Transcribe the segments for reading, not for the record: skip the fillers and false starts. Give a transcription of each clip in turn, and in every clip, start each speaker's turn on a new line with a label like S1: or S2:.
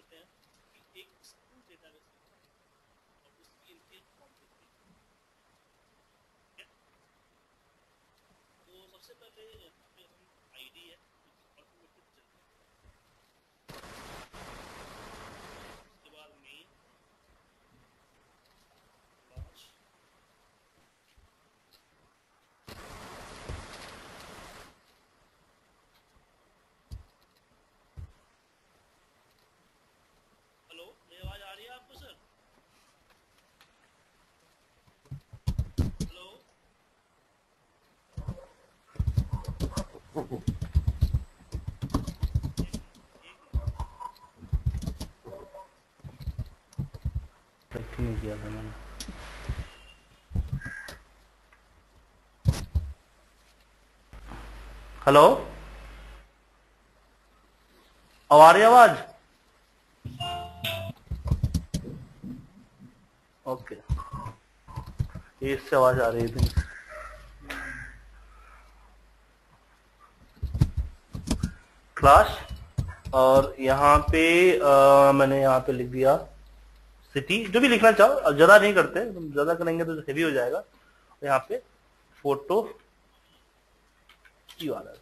S1: करते हैं कि एक स्कूल डेटाबेस लिखना है और उसकी इनके फॉर्म लिखते हैं। तो सबसे पहले यहाँ पे हम आईडी है ऑटोमेटिक चलते हैं, उसके बाद मेन क्लास, हेलो मेरी आवाज आ रही है आपको सर? हेलो एक
S2: मिनट नहीं किया था मैंने। हेलो, अब आ रही आवाज? ओके, ये इससे आवाज आ रही थी। क्लास, और यहाँ पे मैंने यहाँ पे लिख दिया सिटी, जो भी लिखना चाहो। अब ज्यादा नहीं करते, तुम ज्यादा करेंगे तो हेवी हो जाएगा। यहाँ पे फोटो URL,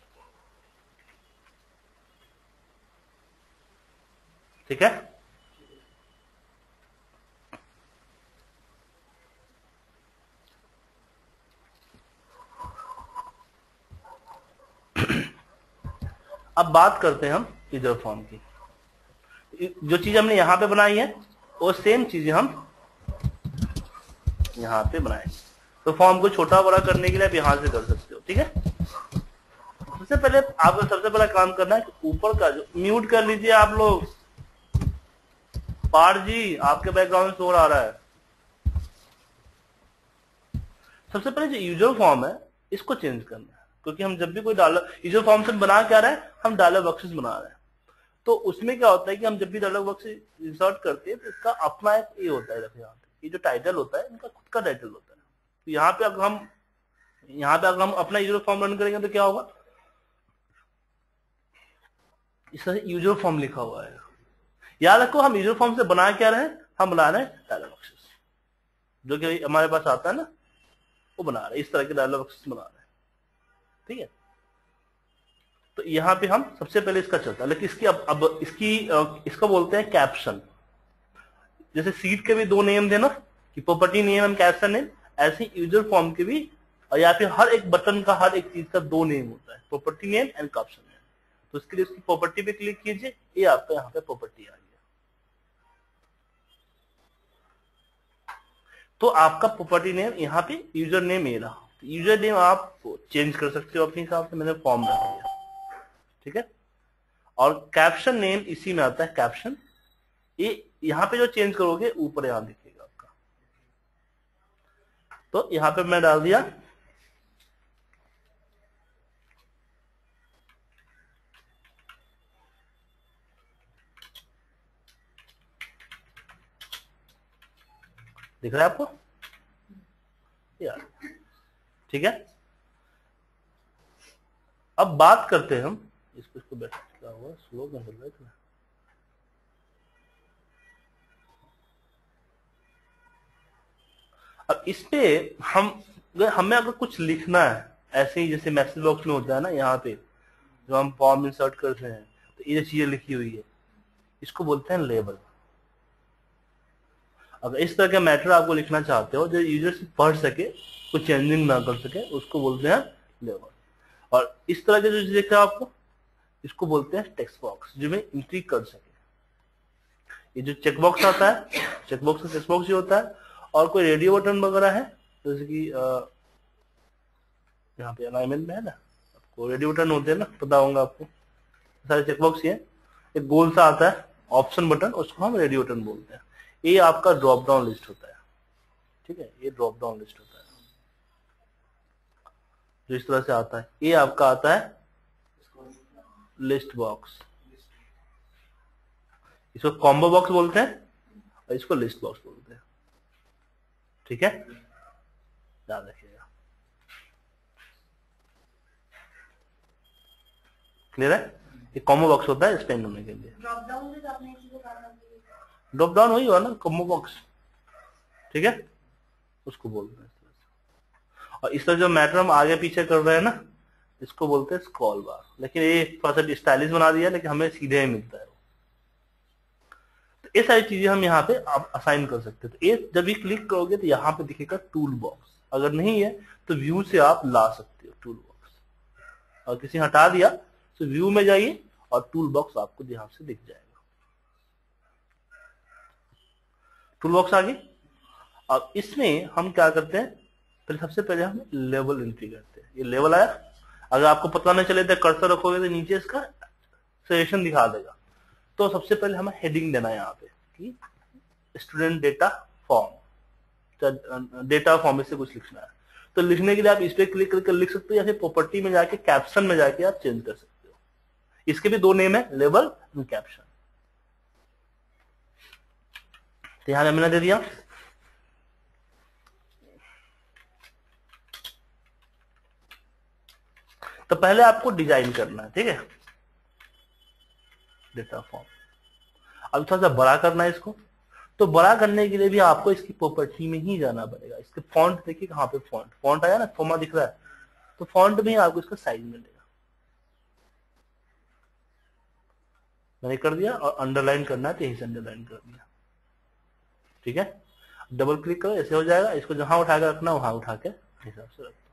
S2: ठीक है। अब बात करते हैं हम यूजर फॉर्म की। जो चीज हमने यहाँ पे बनाई है वो सेम चीजें हम यहाँ पे बनाएंगे। तो फॉर्म को छोटा बड़ा करने के लिए आप यहाँ से कर सकते हो, ठीक है। सबसे पहले आपको सबसे पहला काम करना है कि ऊपर का जो म्यूट कर लीजिए आप लोग। पार जी, आपके बैकग्राउंड शोर आ रहा है। सबसे पहले जो यूजर फॉर्म है इसको चेंज करना है, क्योंकि हम जब भी कोई डायलॉग यूजर फॉर्म से बना क्या रहे हैं, हम डायलॉग बॉक्सेस बना रहे हैं। तो उसमें क्या होता है कि हम जब भी डायलॉग बॉक्स इंसर्ट करते हैं तो इसका अपना एक ये होता है। देखो यहाँ पे ये जो टाइटल होता है इनका खुद का टाइटल होता है। तो यहाँ पे अगर हम अपना यूजर फॉर्म रन करेंगे तो क्या होगा, इस तरह से यूजर फॉर्म लिखा हुआ है। याद रखो हम यूजर फॉर्म से बना क्या रहे हैं, हम बना रहे हैं डायलॉग बॉक्सेस, जो कि हमारे पास आता है ना, वो बना रहे हैं। इस तरह के डायलॉग बॉक्सेस बना रहे हैं, ठीक है। तो यहाँ पे हम सबसे पहले इसका चलता है, लेकिन इसकी अब इसका बोलते हैं कैप्शन। जैसे सीट के भी दो नेम थे ना, कि property name and caption name, ऐसे यूजर फॉर्म के भी, और या फिर हर एक बटन का, हर एक चीज का दो नेम होता है, property name and caption name. तो इसके लिए उसकी प्रॉपर्टी पे क्लिक कीजिए, ये आपका यहाँ पे प्रॉपर्टी आ गया। तो आपका प्रॉपर्टी नेम यहाँ पे यूजर नेम ये रहा। यूजर नेम आप चेंज कर सकते हो अपने हिसाब से, मैंने फॉर्म रख दिया, ठीक है। और कैप्शन नेम इसी में आता है, कैप्शन। ये यहाँ पे जो चेंज करोगे ऊपर यहाँ दिखेगा आपका। तो यहाँ पे मैं डाल दिया दिख रहा है आपको यार, ठीक है। अब बात करते हैं हम इसको बैठा क्या हुआ, स्लो कर रहा है। अब इस पे हमें अगर कुछ लिखना है, ऐसे ही जैसे मैसेज बॉक्स में होता है ना, यहाँ पे जो हम फॉर्म इंसर्ट करते हैं, तो ये चीजें लिखी हुई है, इसको बोलते हैं लेबल। अगर इस तरह का मैटर आपको लिखना चाहते हो जो यूजर से पढ़ सके, कुछ चेंजिंग ना कर सके, उसको बोलते हैं लेबल। और इस तरह के जो चीजें आपको, इसको बोलते हैं टेक्स्ट बॉक्स, जो में एंट्री कर सके। ये जो चेक बॉक्स आता है, चेक बॉक्स ही होता है। और कोई रेडियो बटन वगैरह है, जैसे कि यहाँ पे अलाइनमेंट में है ना, आपको रेडियो बटन होते हैं ना, पता होगा आपको, सारे चेक बॉक्स ही है। एक गोल सा आता है ऑप्शन बटन, उसको हम रेडियो बटन बोलते हैं। ये आपका ड्रॉप डाउन लिस्ट होता है, ठीक है। ये ड्रॉप डाउन लिस्ट होता है जो इस तरह से आता है। ये आपका आता है लिस्ट बॉक्स, इसको कॉम्बो बॉक्स बोलते हैं और इसको लिस्ट बॉक्स बोलते हैं, ठीक है। याद रखिएगा, क्लियर है। एक कॉम्बो बॉक्स होता है स्पेंड होने के लिए।
S3: ड्रॉप डाउन भी तो आपने इसी को कहा था।
S2: ड्रॉप डाउन वही हुआ ना कॉम्बो बॉक्स, ठीक है, उसको बोलते हैं। और इस तरह जो मैटर हम आगे पीछे कर रहे हैं ना, इसको बोलते हैं स्क्रॉल बार। लेकिन ये थोड़ा सा स्टाइलिश बना दिया, लेकिन हमें सीधे ही मिलता है। तो ये सारी चीजें हम यहाँ पे आप असाइन कर सकते हैं। तो ये जब भी क्लिक करोगे तो यहाँ पे दिखेगा टूल बॉक्स, अगर नहीं है तो व्यू से आप ला सकते हो टूल बॉक्स। और किसी हटा दिया तो व्यू में जाइए और टूल बॉक्स आपको यहाँ से दिख जाएगा। टूल बॉक्स आ गई। अब इसमें हम क्या करते हैं, पहले सबसे पहले हम लेवल एंट्री करते हैं। ये लेवल आया, अगर आपको पता नहीं चले तो कर्सर रखोगे तो नीचे इसका सजेशन दिखा देगा। तो सबसे पहले हमें हेडिंग देना है यहाँ पे कि student data form, data form से कुछ लिखना है। तो लिखने के लिए आप इस पे क्लिक करके लिख सकते हो, या फिर प्रॉपर्टी में जाके कैप्शन में जाके आप चेंज कर सकते हो। इसके भी दो नेम है, लेवल एंड कैप्शन। तो यहां मैंने दे दिया। तो पहले आपको डिजाइन करना है, ठीक है, डेटा फॉर्म। अब थोड़ा सा बड़ा करना है इसको। तो बड़ा करने के लिए भी आपको इसकी प्रॉपर्टी में ही जाना पड़ेगा। इसके फॉन्ट देखिए कहां पे फॉन्ट आया ना, फॉर्मा दिख रहा है, तो फॉन्ट में आपको इसका साइज मिलेगा। मैंने कर दिया, और अंडरलाइन करना है तो यहीं से अंडरलाइन कर दिया, ठीक है। डबल क्लिक करो, ऐसे हो जाएगा। इसको जहां उठा कर रखना वहां उठा के हिसाब से रखो।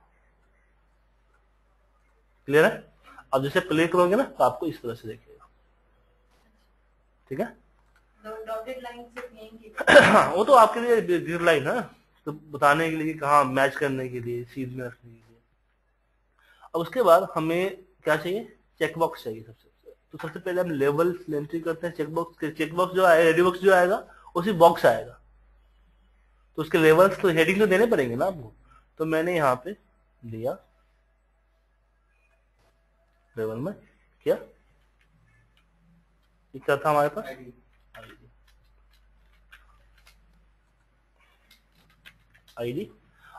S2: क्लियर है। अब जैसे प्ले करोगे ना तो आपको इस तरह से देखेगा, ठीक है।
S3: डॉटेड लाइन से कहेंगे
S2: वो तो आपके लिए ग्रिड लाइन है, तो बताने के लिए कहाँ मैच करने के लिए, सीध में रखने के लिए। अब उसके बाद हमें क्या चाहिए, चेकबॉक्स चाहिए सबसे। तो सबसे पहले हम लेवल एंट्री करते हैं। चेकबॉक्स जो आएगा, रेडी बॉक्स जो आएगा उसी बॉक्स आएगा। तो उसके लेवल्स तो हेडिंग तो देने पड़ेंगे ना आपको। तो मैंने यहाँ पे दिया लेवल में, क्या क्या था हमारे पास, आईडी।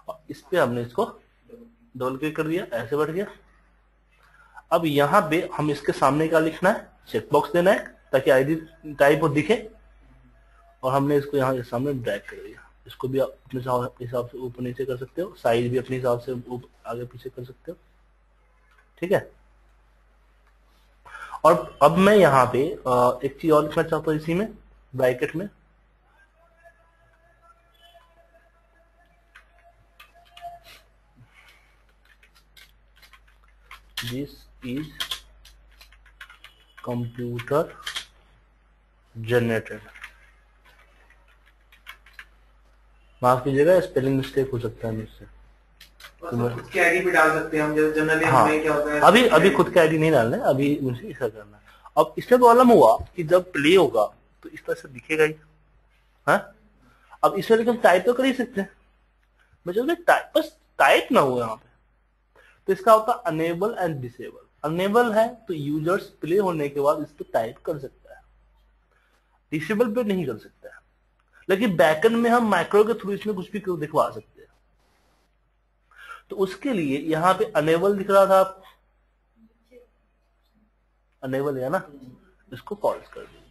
S2: और इस पे हमने इसको डबल क्लिक कर दिया, ऐसे बढ़ गया। अब यहाँ पे हम इसके सामने क्या लिखना है, चेकबॉक्स देना है ताकि आईडी टाइप और दिखे। और हमने इसको यहाँ सामने ड्रैग कर दिया। इसको भी आप अपने हिसाब से ऊपर नीचे कर सकते हो, साइज भी अपने हिसाब से आगे पीछे कर सकते हो, ठीक है। और अब मैं यहाँ पे एक चीज और लिखना चाहता हूँ इसी में, ब्रैकेट में, दिस इज कंप्यूटर जनरेटेड। माफ कीजिएगा, स्पेलिंग मिस्टेक हो सकता है मुझसे।
S4: खुद की आईडी भी डाल सकते हैं हम, जैसे जनरली
S2: हाँ,
S4: हमें क्या होता है
S2: अभी खुद का आईडी नहीं डालना है, अभी मुझे ऐसा करना है। अब इसमें प्रॉब्लम हुआ कि जब प्ले होगा तो इस तरह से दिखेगा ही, हाँ। अब इसमें लेकिन टाइप तो कर ही सकते हैं, बस टाइप ना हो यहाँ पे। तो इसका होता है अनेबल एंड डिसेबल। अनेबल है तो यूजर्स प्ले होने के बाद इसको टाइप कर सकता है, डिसेबल पे नहीं कर सकता है। लेकिन बैकएंड में हम माइक्रो के थ्रू इसमें कुछ भी दिखवा सकते हैं। तो उसके लिए यहाँ पे अनेबल दिख रहा था आपको, अनेबल है ना, इसको फॉल्स कर दीजिए।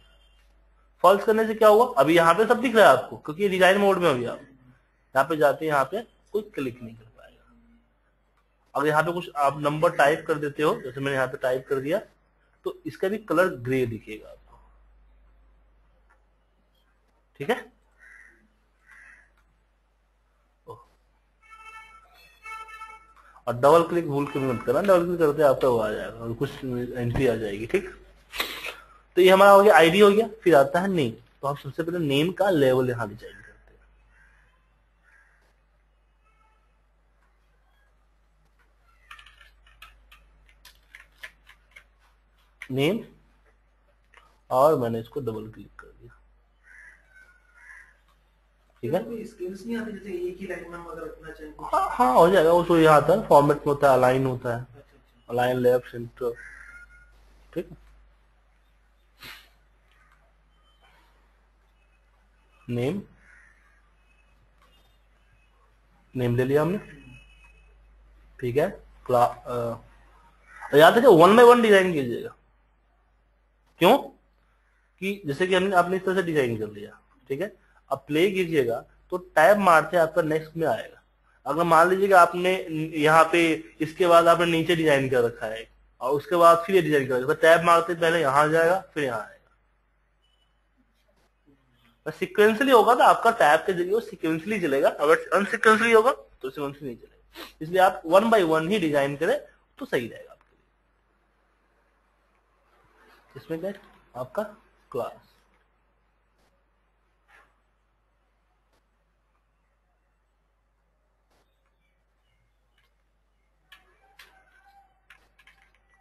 S2: फॉल्स करने से क्या हुआ, अभी यहाँ पे सब दिख रहा है आपको, क्योंकि ये डिजाइन मोड में अभी आप यहाँ पे जाते हैं, यहाँ पे कोई क्लिक नहीं कर पाएगा। अगर यहाँ पे कुछ आप नंबर टाइप कर देते हो, जैसे मैंने यहाँ पे टाइप कर दिया, तो इसका भी कलर ग्रे दिखेगा आपको, ठीक है। और डबल क्लिक भूल के भी मत करना, डबल क्लिक करते आपका वो आ जाएगा और कुछ एंट्री आ जाएगी, ठीक। तो ये हमारा हो गया, आईडी हो गया। फिर आता है नेम। तो हम सबसे पहले नेम का लेवल यहां डिजाइन करते हैं। नेम, और मैंने इसको डबल क्लिक कर दिया, ठीक है।
S4: कोई स्किल्स नहीं आती, जैसे एक ही लाइन में हम अगर रखना चाहें तो?
S2: हाँ हाँ हो जाएगा, वो तो यहाँ आता है फॉर्मेट में होता है, अलाइन होता है, अलाइन लेफ्ट सेंटर, ठीक है। नेम, नेम ले लिया हमने, ठीक है। याद रखिए 1 by 1 डिजाइन कीजिएगा, क्यों कि जैसे कि हमने आपने इस तरह से डिजाइन कर लिया, ठीक है, अब प्ले कीजिएगा तो टैब मारते आपका नेक्स्ट में आएगा। अगर मान लीजिएगा आपने यहाँ पे इसके बाद आपने नीचे डिजाइन कर रखा है और उसके बाद फिर ये डिजाइन कर रखा है, तो टैब मारते पहले यहाँ जाएगा फिर यहाँ आएगा, सिक्वेंसली होगा तो आपका टैब के जरिए वो सिक्वेंसली चलेगा, अगर अनसिक्वेंसली होगा तो सिक्वेंसली नहीं चलेगा। इसलिए आप 1 by 1 ही डिजाइन करें तो सही रहेगा आपके लिए। इसमें क्या है आपका क्लास,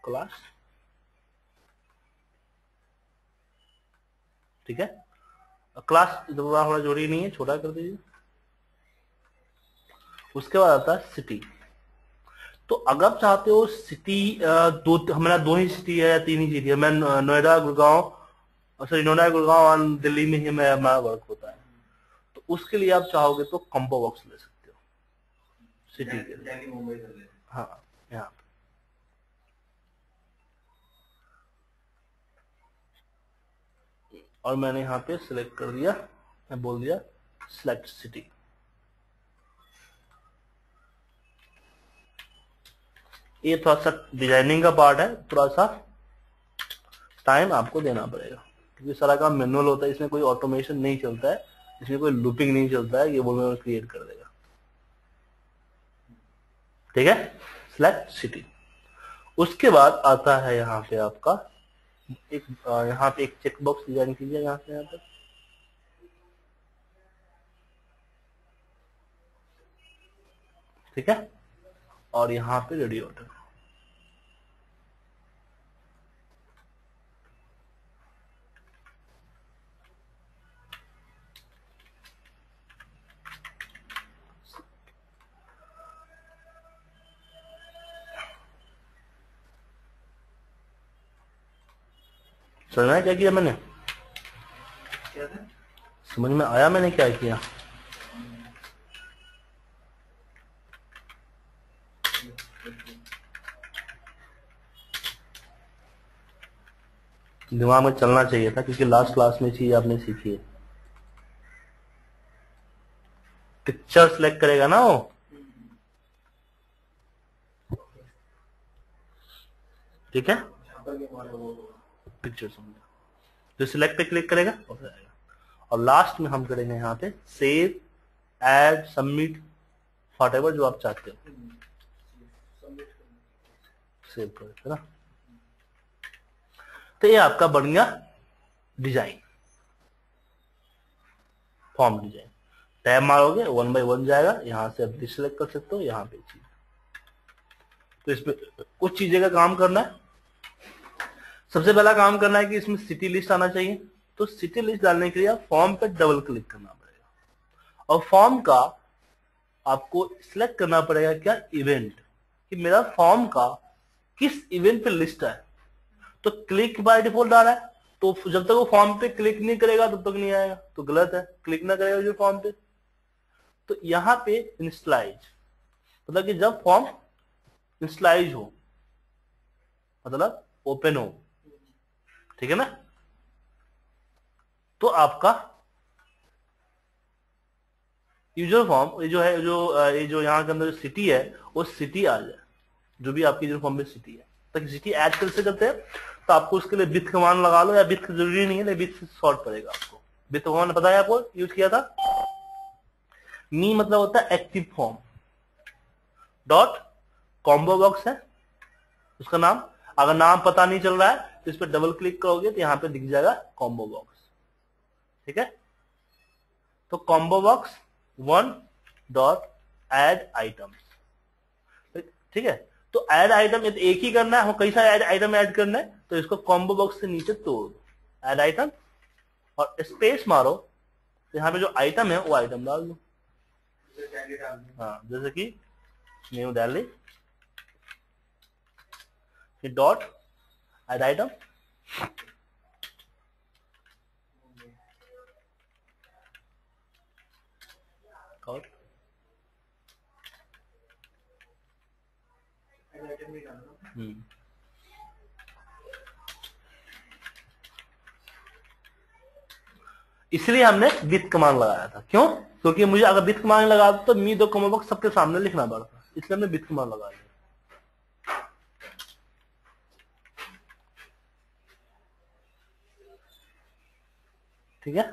S2: क्लास, ठीक है, क्लास थोड़ा जरूरी नहीं है, छोटा कर दीजिए। उसके बाद आता है सिटी। तो अगर आप चाहते हो सिटी हमारा 2 ही सिटी है या 3 ही सिटी है, मैं नोएडा गुड़गांव, सॉरी नोएडा गुड़गांव और दिल्ली में ही हमारा वर्क होता है, तो उसके लिए आप चाहोगे तो कॉम्बो बॉक्स ले सकते हो सिटी के लिए।
S4: मुंबई कर लेते।
S2: हाँ, यहाँ पे और मैंने यहाँ पे सिलेक्ट कर दिया, मैं बोल दिया सिलेक्ट सिटी। ये थोड़ा सा डिजाइनिंग का पार्ट है, थोड़ा सा टाइम आपको देना पड़ेगा क्योंकि सारा काम मैनुअल होता है, इसमें कोई ऑटोमेशन नहीं चलता है, इसमें कोई लूपिंग नहीं चलता है, ये बोल में क्रिएट कर देगा, ठीक है। Select city. उसके बाद आता है यहाँ पे आपका एक यहाँ पे एक चेक बॉक्स डिजाइन कीजिए यहाँ से यहाँ पे, ठीक है, और यहाँ पे रेडिएटर, समझ में आया क्या किया मैंने?
S4: क्या था?
S2: समझ में आया मैंने क्या किया? दिमाग में चलना चाहिए था क्योंकि लास्ट क्लास में चीज आपने सीखी है। पिक्चर सिलेक्ट करेगा ना वो, ठीक है, पिक्चर समझ, जो सिलेक्ट पे क्लिक करेगा हो जाएगा। और लास्ट में हम करेंगे यहाँ पे सेव, ऐड, सबमिट, व्हाटएवर जो आप चाहते हो सेव करें ना। तो ये आपका बन गया डिजाइन, फॉर्म डिजाइन। टैब मारोगे 1 by 1 जाएगा, यहां से आप सिलेक्ट कर सकते हो, यहाँ पे चीज। तो इसमें कुछ चीजें का काम करना है। सबसे पहला काम करना है कि इसमें सिटी लिस्ट आना चाहिए। तो सिटी लिस्ट डालने के लिए आप फॉर्म पे डबल क्लिक करना पड़ेगा और फॉर्म का आपको सिलेक्ट करना पड़ेगा क्या, इवेंट, कि मेरा फॉर्म का किस इवेंट पे लिस्ट है। तो क्लिक बाय डिफॉल्ट आ रहा है, तो जब तक वो फॉर्म पे क्लिक नहीं करेगा तब तक नहीं आएगा, तो गलत है, क्लिक ना करेगा जो फॉर्म पे। तो यहाँ पे इंस्लाइज, मतलब कि जब फॉर्म इंस्लाइज हो, मतलब ओपन हो, ठीक है ना, तो आपका यूजर फॉर्म ये जो है, ये जो यहाँ के अंदर जो सिटी है वो सिटी आ जाए, जो भी आपकी यूजर फॉर्म में सिटी है। ताकि सिटी ऐड कैसे करते हैं, तो आपको उसके लिए बिथ कमांड लगा लो, या बिथ जरूरी नहीं है, लेकिन बिथ से सॉर्ट पड़ेगा आपको। बिथ कमांड पता है आपको, यूज किया था। मी मतलब होता है active form, dot combo box है उसका नाम। अगर नाम पता नहीं चल रहा है तो इस पर डबल क्लिक करोगे तो यहाँ पे दिख जाएगा कॉम्बो बॉक्स, ठीक है। तो combo box 1 dot add items, ठीक है। तो ऐड आइटम एक ही करना है, कई सारे आइटम ऐड करना है, तो इसको कॉम्बो बॉक्स से नीचे तोड़ दो, ऐड आइटम, और स्पेस मारो, तो यहाँ पे जो आइटम है वो आइटम डाल दो। हाँ, जैसे कि न्यू डाल ली, फिर डॉट ऐड आइटम, और इसलिए हमने विथ कमांड लगाया था। क्यों? क्योंकि मुझे अगर विथ कमांड लगा दो तो मी दो कॉमा बॉक्स सबके सामने लिखना पड़ता, इसलिए हमने विथ कमांड लगा दिया। ठीक है।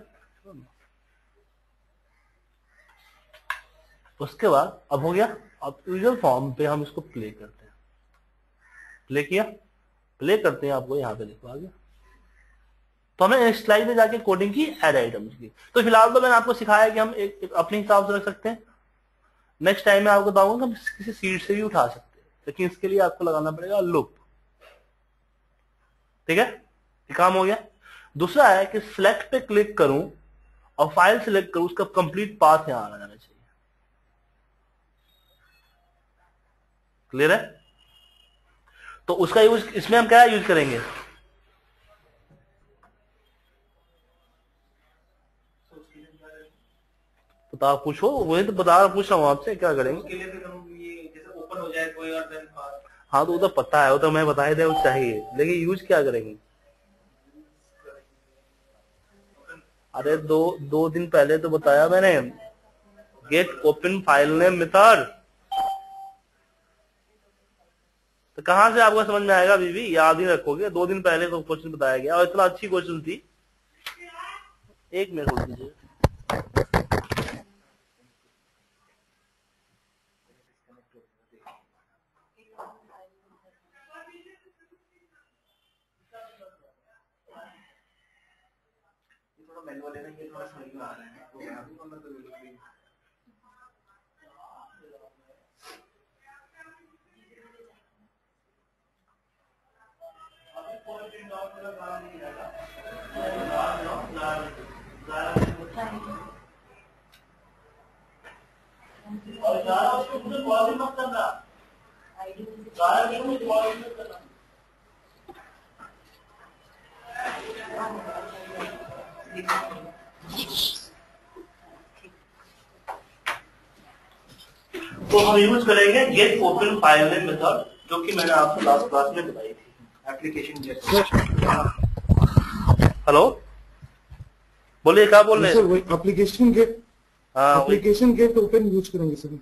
S2: उसके बाद अब हो गया, अब यूजुअल फॉर्म पे हम इसको प्ले करते हैं। प्ले किया, प्ले करते हैं, आपको यहाँ पे लिखवा गया। तो हमें नेक्स्ट स्लाइड में जाके कोडिंग की, ऐड आइटम्स की। तो फिलहाल तो मैंने आपको सिखाया कि हम एक अपने हिसाब से रख सकते हैं। नेक्स्ट टाइम में आपको बताऊंगा हम किसी सीट से भी उठा सकते हैं, लेकिन इसके लिए आपको लगाना पड़ेगा लूप। ठीक है, ये काम हो गया। दूसरा है कि सिलेक्ट पे क्लिक करूं और फाइल सिलेक्ट करूं, उसका कंप्लीट पाथ यहां आ जाना चाहिए। क्लियर है? तो उसका यूज इसमें हम क्या यूज करेंगे? बता, पूछो, वही तो बता पूछ रहा हूँ आपसे, क्या करेंगे
S4: उसके लिए फिर हम ये जैसे ओपन हो जाए कोई और देन
S2: हाँ तो वो तो पता है, वो तो मैं बता ही दे चाहिए, लेकिन यूज क्या करेंगे? अरे दो दिन पहले तो बताया मैंने, get open file name method. तो कहां से आपको समझ में आएगा बीबी? याद ही रखोगे, 2 दिन पहले तो क्वेश्चन बताया गया और इतना अच्छी क्वेश्चन थी। एक मिनट रुक दीजिए।
S4: थोड़ा मैनुअल है ना, ये थोड़ा समझ में आ रहा है। तो बना दूंगा मैं तो बिल्कुल।
S2: तो हम यूज करेंगे get open file name method, जो कि मैंने आपको लास्ट क्लास में बताई थी।
S4: Application gate.
S2: हेलो, बोलिए, क्या बोल रहे हैं?
S5: सर एप्लीकेशन गेट,
S2: हाँ,
S5: एप्लीकेशन गेट ओपन यूज करेंगे सर।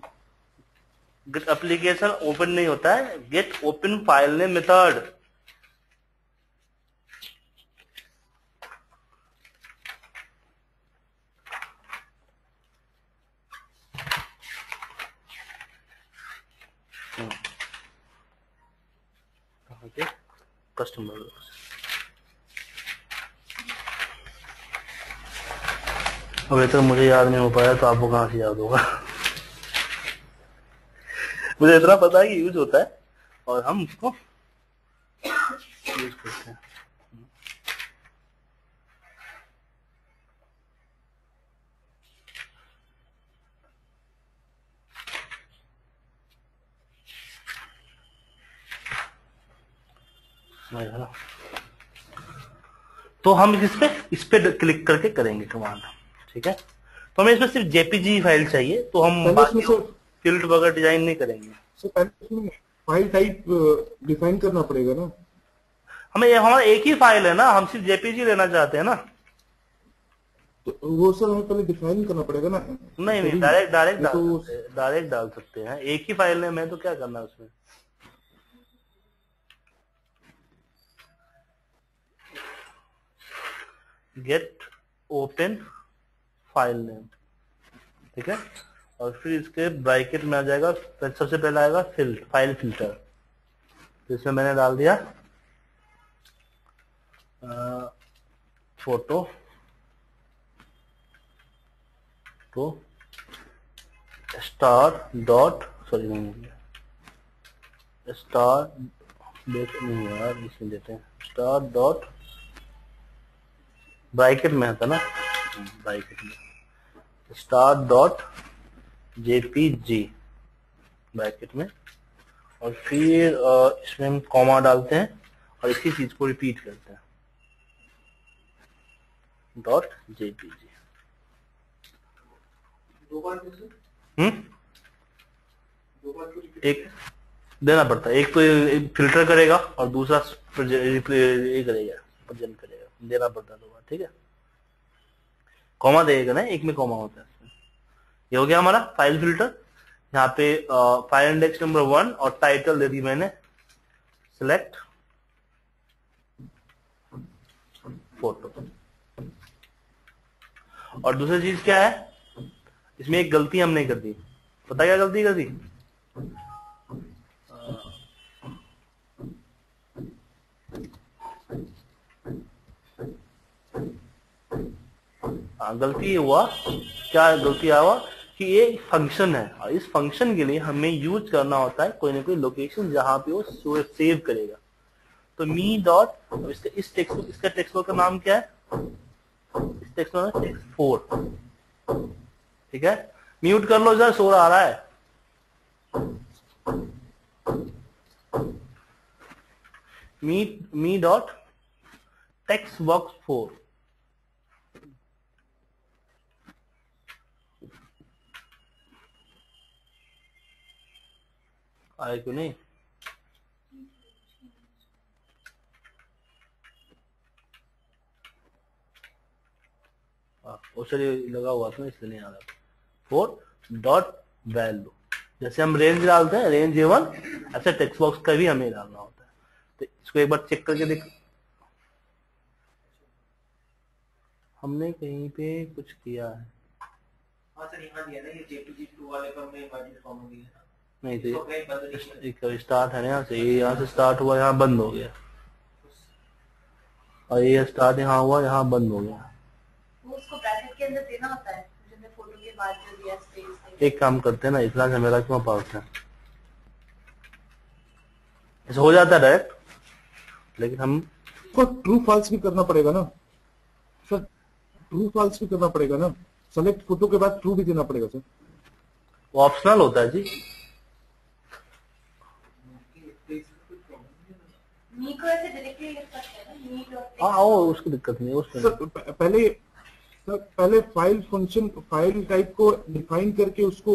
S2: गेट एप्लीकेशन ओपन नहीं होता है, get open file name method. Customer अभी तक मुझे याद नहीं हो पाया, तो आपको कहां से याद होगा? मुझे इतना पता है कि यूज होता है और हम उसको यूज करते हैं। तो हम इस पे क्लिक करके करेंगे कमांड। ठीक है, तो हमें इसमें सिर्फ जेपीजी फाइल चाहिए, तो हम फील्ड वगैरह डिजाइन नहीं करेंगे।
S5: सर पहले फाइल टाइप डिफाइन करना पड़ेगा ना।
S2: हमें हमारा एक ही फाइल है ना, हम सिर्फ जेपीजी लेना चाहते हैं ना।
S5: तो वो सर हमें पहले डिफाइन करना पड़ेगा ना।
S2: नहीं, डायरेक्ट डाल सकते हैं। एक ही फाइल नेम है तो क्या करना है उसमें? गेट ओपन फाइल नेम, ठीक है, और फिर इसके ब्रैकेट में आ जाएगा, सबसे पहले आएगा फाइल फिल्टर। तो इसमें मैंने डाल दिया फोटो तो स्टार डॉट स्टार नहीं यार, इसमें देते हैं स्टार डॉट, ब्रैकेट में आता ना, ब्रैकेट में स्टार डॉट जेपीजी ब्रैकेट में, और फिर इसमें हम कॉमा डालते हैं और इसी चीज को रिपीट करते हैं, डॉट जेपीजी। एक देना पड़ता है, एक तो फिल्टर करेगा और दूसरा ये करेगा, प्रेजेंट करेगा, देना पड़ता है दो बार। ठीक है, कॉमा देगा ना, एक में कॉमा होता है इसमें। ये हो गया हमारा फाइल फिल्टर। यहाँ पे फाइल इंडेक्स नंबर 1 और टाइटल दे दी मैंने, सिलेक्ट फोटो। और दूसरी चीज क्या है, इसमें एक गलती हमने कर दी। पता क्या गलती कर दी? गलती हुआ, क्या गलती हुआ कि ये एक फंक्शन है और इस फंक्शन के लिए हमें यूज करना होता है कोई ना कोई लोकेशन जहां पे वो सेव करेगा। तो मी डॉट, इस टेक्स्ट, इसका टेक्स्ट का नाम क्या है? इस टेक्स्ट का नाम टेक्स्ट 4। ठीक है, म्यूट कर लो जरा, शोर आ रहा है। मी डॉट टेक्स्ट बॉक्स 4। आए क्यों नहीं? उसे लगा हुआ था इसलिए नहीं आ रहा। 4 डॉट वैल्यू, जैसे हम रेंज डालते हैं रेंज A1, ऐसे टेक्स्ट बॉक्स का भी हमें डालना होता है। तो इसको एक बार चेक करके देख, हमने कहीं पे कुछ किया है?
S4: हाँ सर, यहाँ दिया ना ये JPG2 वाले पर में इमेजिन फॉर्म दिया है ना।
S2: नहीं
S4: इसको
S2: तो
S4: कहीं बंद नहीं है।
S2: एक स्टार्ट है ना, यहाँ से, ये यहाँ से स्टार्ट हुआ, यहाँ बंद हो गया, और ये स्टार्ट यहाँ हुआ, यहाँ बंद हो गया।
S3: वो उसको ब्रैकेट के अंदर देना होता है, जिसने फोटो के बाद जो दिया स्पेस।
S2: एक काम करते हैं ना, इतना झमेला क्यों पालते हैं, ऐसा हो जाता है डायरेक्ट, लेकिन हम
S5: इसको ट्रू फॉल्स भी करना पड़ेगा ना सर, ट्रू फॉल्स भी करना पड़ेगा ना, सेलेक्ट फोटो के बाद ट्रू भी देना पड़ेगा सर।
S2: वो ऑप्शनल होता है जी।
S3: मी को ऐसे डायरेक्टली लिख सकते हैं ना, मी डॉट
S2: हाँ वो उसकी दिक्कत नहीं है उसमें।
S5: सर पहले फाइल फंक्शन, फाइल टाइप को डिफाइन करके उसको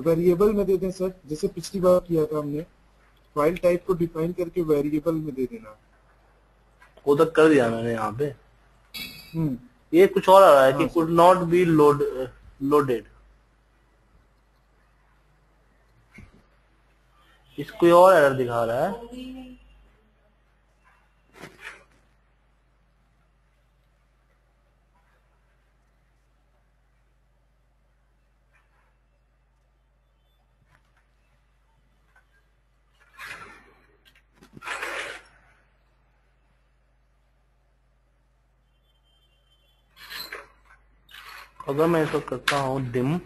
S5: वेरिएबल में दे दें सर, जैसे पिछली बार किया था हमने। फाइल टाइप को डिफाइन करके वेरिएबल में दे देना।
S2: वो तक कर दिया मैंने यहाँ पे। ये कुछ और आ रहा है कि कुड नॉट बी लोडेड, इसको और एरर दिखा रहा है। अगर मैं इसको करता हूं dim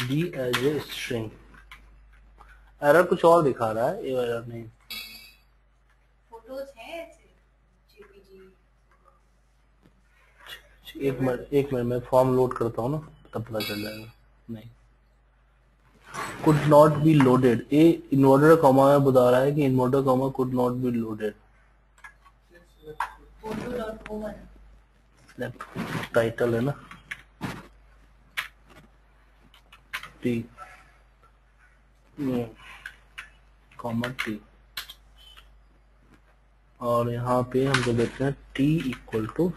S2: D as a string, error कुछ और दिखा रहा है, ये एरर नहीं।
S3: फोटोज हैं ऐसे जेपीजी।
S2: एक मिनट मैं फॉर्म लोड करता हूँ ना, तब पता चल जाएगा। नहीं, कुड नॉट बी लोडेड, ये इन्वर्टर कॉमा में बता रहा है कि inverter comma could not be loaded.
S3: Photo dot oven
S2: title है ना, टी कॉमा टी, और यहाँ पे हम जो देखते हैं T equal to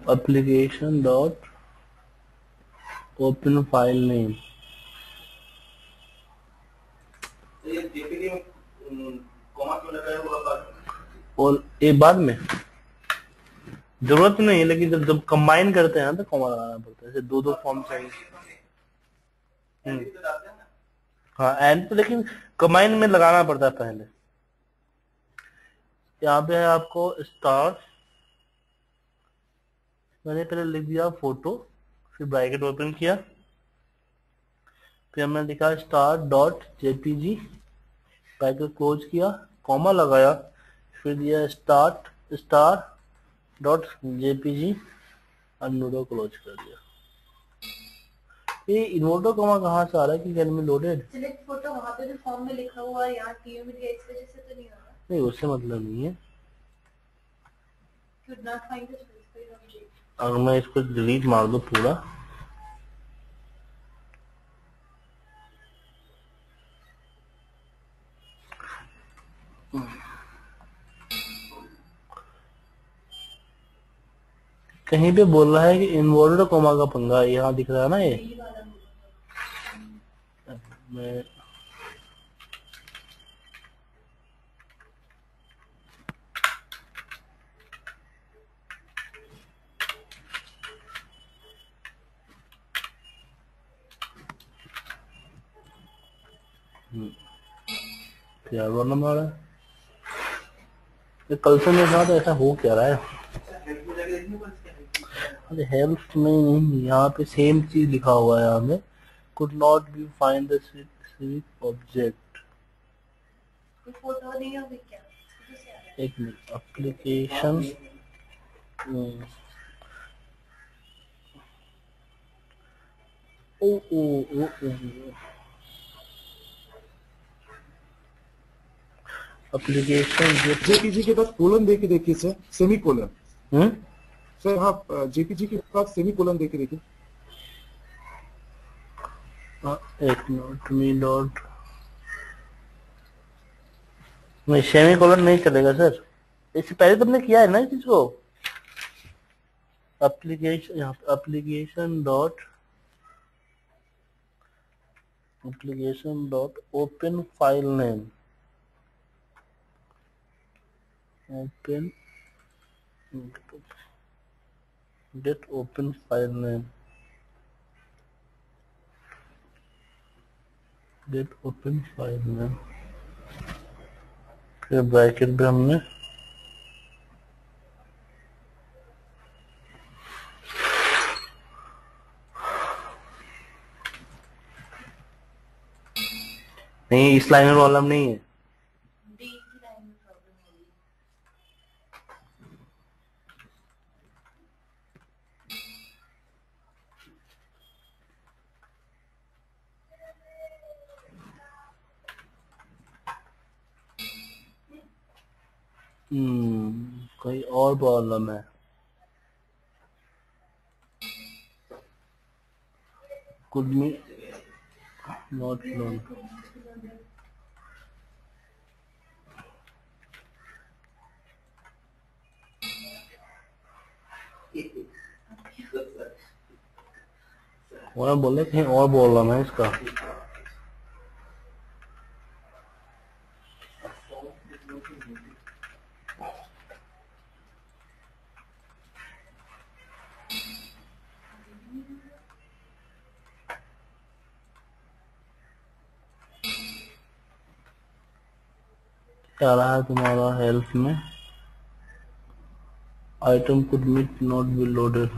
S2: application dot open file name.
S4: ये जेपीजी में कॉमा क्यों लगा है वो बात।
S2: और ये बाद में जरूरत नहीं है, लेकिन जब कंबाइन करते हैं तो कॉमा लगाना पड़ता है, जैसे दो फॉर्म चाहिए। हाँ एंड तो, लेकिन कंबाइन में लगाना पड़ता है पहले। यहाँ पे है आपको स्टार, मैंने पहले लिख दिया फोटो, फिर ब्रैकेट ओपन किया, फिर हमने लिखा star dot JPG, bracket close किया, कॉमा लगाया, फिर दिया स्टार डॉट जेपीजी, अनोडो क्लोज कर दिया। ये इन्वर्टर कॉमा कहाँ से आ रहा है कि can be loaded?
S3: Select photo वहां पे भी फॉर्म में लिखा हुआ है, यहाँ टीओ में दिया, इस वजह से तो नहीं आ रहा।
S2: नहीं, उससे मतलब नहीं है।
S3: could not find the specified object।
S2: अगर मैं इसको डिलीट मार दूं पूरा, कहीं पे बोल रहा है कि इन्वर्टेड कोमा का पंगा, यहाँ दिख रहा है ना ये।
S3: यही वाला होगा।
S2: मैं क्या प्रॉब्लम आ रहा है? ये कल से मेरे साथ ऐसा हो क्या रहा है?
S4: हेल्प हो जाएगा देखने को इसके।
S2: अरे हेल्प में नहीं, यहाँ पे सेम चीज लिखा हुआ है, यहाँ पे could not be find the specific object.
S3: कोई फोटो नहीं होगी क्या? फोटो से आ रहा है।
S2: एक मिनट, एप्लीकेशन ओ ओ ओ एप्लीकेशन
S5: जेपीजी के पास कोलन दे के देखिए सर, सेमी कोलन।
S2: हम्म
S5: सर हाँ, जेपीजी के पास सेमी कोलन दे के देखिए।
S2: एक मिनट, मी डॉट नहीं, सेमी कोलन नहीं चलेगा सर। इससे पहले तुमने किया है ना इस चीज को। एप्लीकेशन, यहाँ पे application dot open file name, open get open file name, get open file name, फिर ब्रैकेट में हमने नहीं, इस लाइन में प्रॉब्लम नहीं है।
S3: डी की लाइन में प्रॉब्लम होगी।
S2: कोई और प्रॉब्लम है। कुड मी नॉट नोन, वो बोले कहीं और प्रॉब्लम है इसका। क्या रहा है तुम्हारा हेल्थ में? Item could meet not be loaded.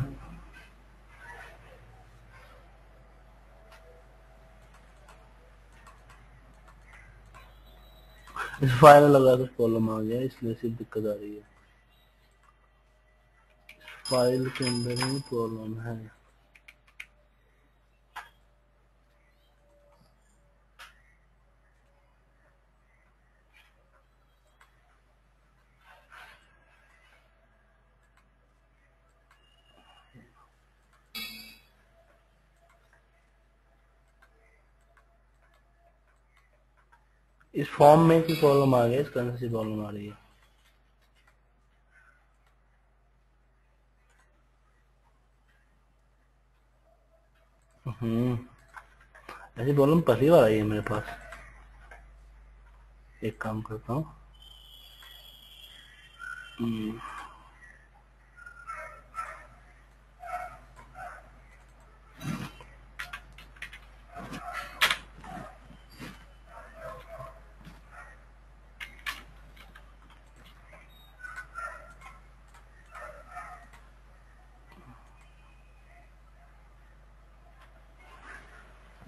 S2: इस फाइल में लगा कुछ प्रॉब्लम आ गया, इसलिए सिर्फ दिक्कत आ रही है। फाइल के अंदर ही प्रॉब्लम है। इस फॉर्म में की प्रॉब्लम आ गई, इस कारण से प्रॉब्लम आ रही है। ऐसी प्रॉब्लम पहली बार आई है मेरे पास। एक काम करता हूँ,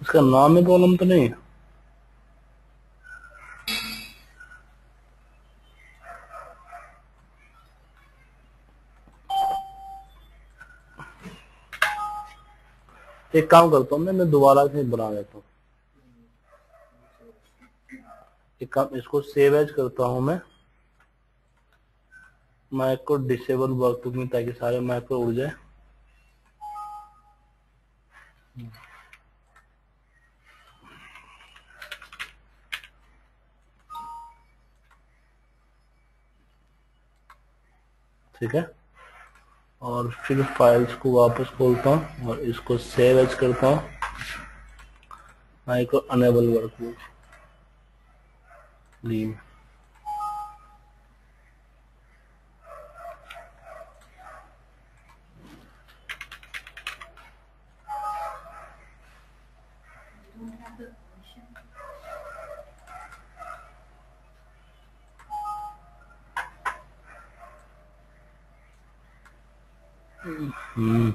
S2: उसका नाम में प्रॉब्लम तो नहीं? एक काम करता हूँ, मैं दोबारा से बना देता हूँ। एक काम, इसको सेव एज करता हूँ मैं को डिसेबल वर्कबुक में, ताकि सारे मैक्रो उड़ जाए। ठीक है। और फिर फाइल्स को वापस खोलता हूँ और इसको सेव एज करता हूँ। Macro enable workbook leave.
S3: don't have the permission.
S2: हम्म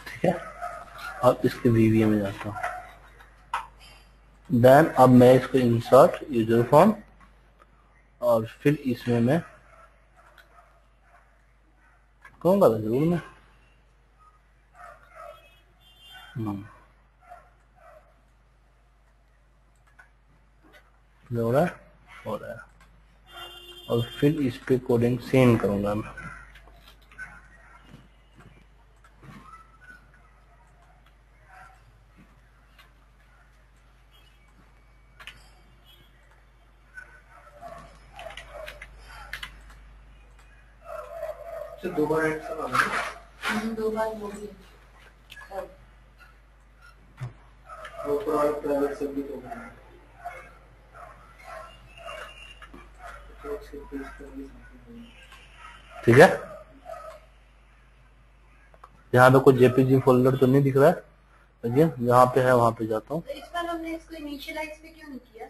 S2: ठीक है। अब इसके वीवीए में जाता हूँ। देन अब मैं इसको इंसर्ट यूजर फॉर्म और फिर इसमें मैं कहूँगा तो जरूर मैं हो रहा है हो रहा है और फिर इस पे कोडिंग सेम करूंगा मैं।
S4: तो दो बार एंड सब आ गए।
S3: 2 बार हो गई।
S4: वो पुराने प्राइवेट सब भी दो बार हैं। तो उसके पेज पर भी something है।
S2: ठीक है, यहाँ पे कोई जेपीजी फोल्डर तो नहीं दिख रहा है, लेकिन यहाँ पे है, वहां पे जाता हूँ।
S3: तो इस बार हमने इसको इनिशियलाइज पे क्यों नहीं किया?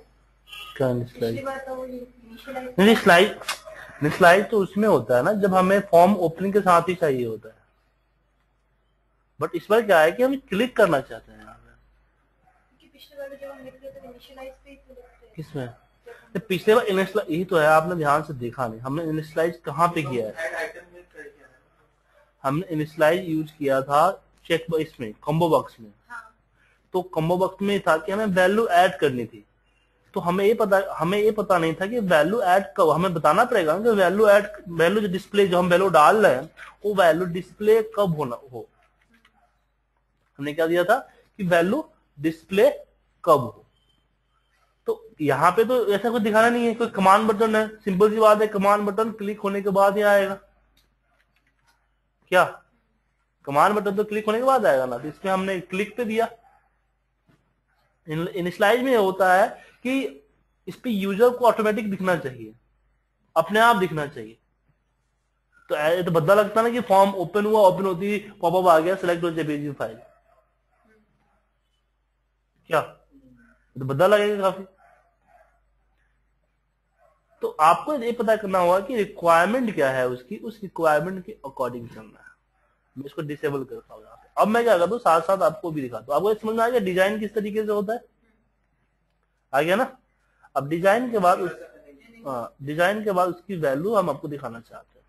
S2: क्या
S3: पिछली
S2: स्लाइड?
S3: बार तो वो इनिशियलाइज
S2: नहीं, स्लाइड तो उसमें होता है ना जब हमें फॉर्म ओपनिंग के साथ ही चाहिए होता है, बट इस बार क्या है कि हम क्लिक करना चाहते हैं यहाँ पे।
S3: क्योंकि पिछली बार जब हम लिख रहे थे इनिशियलाइज पे ही तो लिखते हैं।
S2: किसमें? तो पिछले बार इनिशियलाइज यही तो है, आपने ध्यान से देखा नहीं, हमने इनिशियलाइज कहाँ पे किया है?
S4: ऐड आइटम में ट्राई किया है।
S2: हमने इनिशियलाइज यूज किया था चेक इसमें कॉम्बो बॉक्स में।
S3: हाँ।
S2: तो कॉम्बो बॉक्स में था कि हमें वैल्यू ऐड करनी थी, तो हमें ये पता नहीं था कि वैल्यू ऐड कब, हमें बताना पड़ेगा कि वैल्यू जो डिस्प्ले, जो हम वैल्यू डाल रहे हैं वो वैल्यू डिस्प्ले कब हो। हमने क्या दिया था कि वैल्यू डिस्प्ले कब हो। तो यहाँ पे तो ऐसा कुछ दिखाना नहीं है, कोई कमांड बटन है, सिंपल सी बात है, कमांड बटन क्लिक होने के बाद ही आएगा। क्या कमांड बटन तो क्लिक होने के बाद आएगा ना, तो इसमें हमने क्लिक पे दिया। इनिशियलाइज में होता है कि इस पे यूजर को ऑटोमेटिक दिखना चाहिए, अपने आप दिखना चाहिए। तो ये तो बदला लगता ना कि फॉर्म ओपन हुआ, ओपन होती पॉपअप आ गया सिलेक्ट हो जेपीजी फाइल, क्या तो बदला लगेगा काफी। तो आपको ये पता करना होगा कि रिक्वायरमेंट क्या है उसकी, उस रिक्वायरमेंट के अकॉर्डिंग चलना है। मैं इसको डिसेबल करता हूँ यहाँ पे। अब मैं क्या करता हूँ, साथ साथ आपको भी दिखाता हूँ। आपको समझ में आ गया डिजाइन किस तरीके से होता है? आ गया ना? अब डिजाइन के बाद डिजाइन के बाद उसकी वैल्यू हम आपको दिखाना चाहते हैं।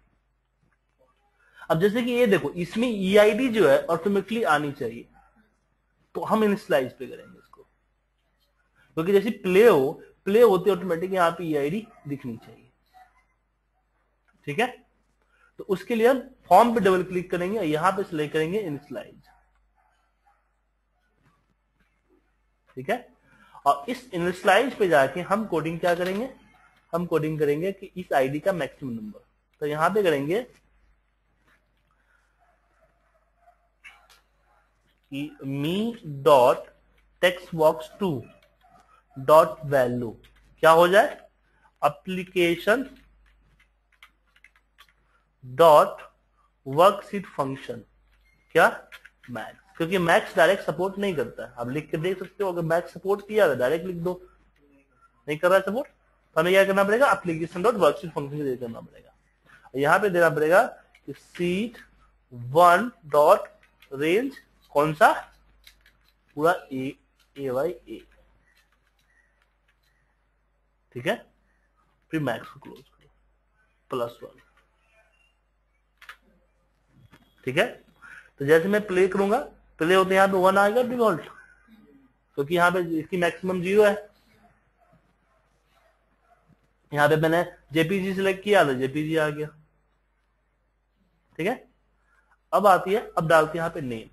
S2: अब जैसे कि ये देखो, इसमें ईआईडी जो है ऑटोमेटिकली आनी चाहिए, तो हम इनिशियलाइज पे करेंगे इसको, क्योंकि जैसे प्ले होते ऑटोमेटिक यहाँ पे ईआईडी दिखनी चाहिए। ठीक है, तो उसके लिए हम फॉर्म पे डबल क्लिक करेंगे, यहां पे सिलेक्ट करेंगे इनिशियलाइज। ठीक है, और इस इनिशियलाइज पे जाके हम कोडिंग क्या करेंगे, हम कोडिंग करेंगे कि इस आईडी का मैक्सिमम नंबर। तो यहां पे करेंगे कि me dot text box 2 dot value क्या हो जाए, एप्लीकेशन डॉट वर्कशीट फंक्शन क्या मैक्स, क्योंकि मैक्स डायरेक्ट सपोर्ट नहीं करता है। आप लिख के देख सकते हो, अगर मैक्स सपोर्ट किया तो डायरेक्ट लिख दो, नहीं कर रहा है सपोर्ट, तो हमें क्या करना पड़ेगा, एप्लीकेशन डॉट वर्कशीट फंक्शन दे करना पड़ेगा। यहां पे देना पड़ेगा कि सीट 1 डॉट रेंज कौन सा, पूरा ए बाई ए। ठीक है, फिर मैक्स को क्लोज करो +1। ठीक है, तो जैसे मैं प्ले करूंगा, प्ले होते यहाँ पे 1 आ गया डिफॉल्ट, क्योंकि यहाँ पे इसकी मैक्सिमम 0 है। यहाँ पे मैंने जेपीजी सिलेक्ट किया तो जेपीजी आ गया। ठीक है, अब आती है, अब डालते हैं यहाँ पे नेम।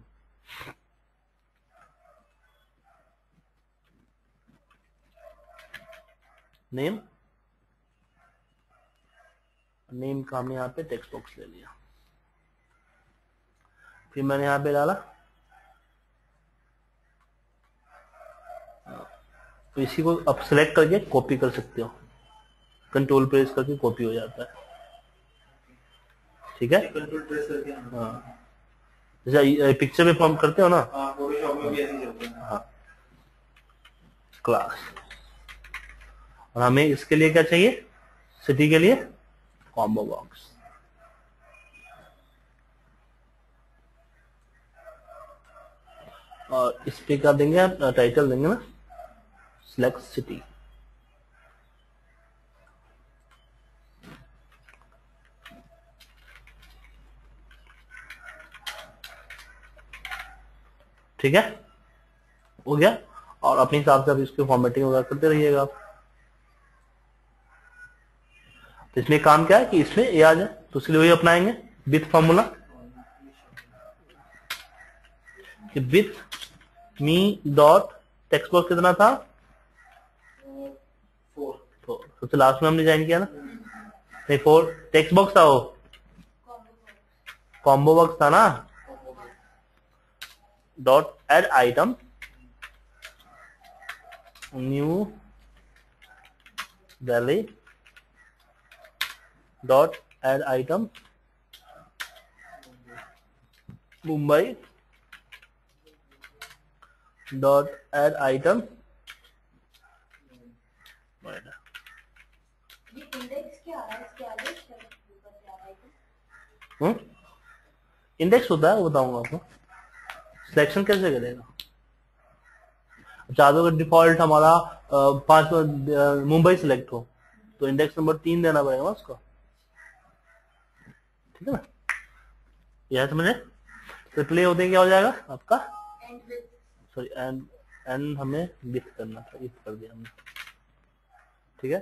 S2: नेम नेम का हमने यहाँ पे टेक्स्ट बॉक्स ले लिया, फिर मैंने यहाँ पे डाला, तो इसी को अब सिलेक्ट करके कॉपी कर सकते हो, कंट्रोल प्रेस करके कॉपी हो जाता है। ठीक है,
S4: कंट्रोल प्रेस करके
S2: हाँ जैसे पिक्चर में फॉर्म करते हो ना,
S4: फोटोशॉप में भी ऐसे ही चलते हैं।
S2: हाँ क्लास। और हमें इसके लिए क्या चाहिए, सिटी के लिए कॉम्बो बॉक्स। और इस पे क्या देंगे, आप टाइटल देंगे ना, सिलेक्ट सिटी। ठीक है, हो गया। और अपने हिसाब से आप इसकी फॉर्मेटिंग वगैरह करते रहिएगा आप। तो इसमें काम क्या है कि इसमें ये आ जाए, तो उसके लिए वही अपनाएंगे विथ फॉर्मूला, कि with me dot text box कितना था, 4। सबसे लास्ट में हमने ज्वाइन किया ना, नहीं 4 टेक्स्ट बॉक्स था, वो कॉम्बो बॉक्स था ना। Dot add item New Delhi dot add item Mumbai dot add item Noida.
S3: ये इंडेक्स क्या आ रहा है इसके आगे, क्या ऊपर क्या आ रहा है?
S2: इंडेक्स होता है, वो बताऊंगा आपको। सिलेक्शन कैसे करेगा, चाह दो डिफॉल्ट हमारा 5 मुंबई सिलेक्ट हो, तो इंडेक्स नंबर 3 देना पड़ेगा ना उसको। ठीक है ना, यह समझे। तो प्ले होते ही क्या हो जाएगा आपका,
S3: एंड विद,
S2: सॉरी एंड हमें विथ करना था, विथ कर दिया हमने। ठीक है,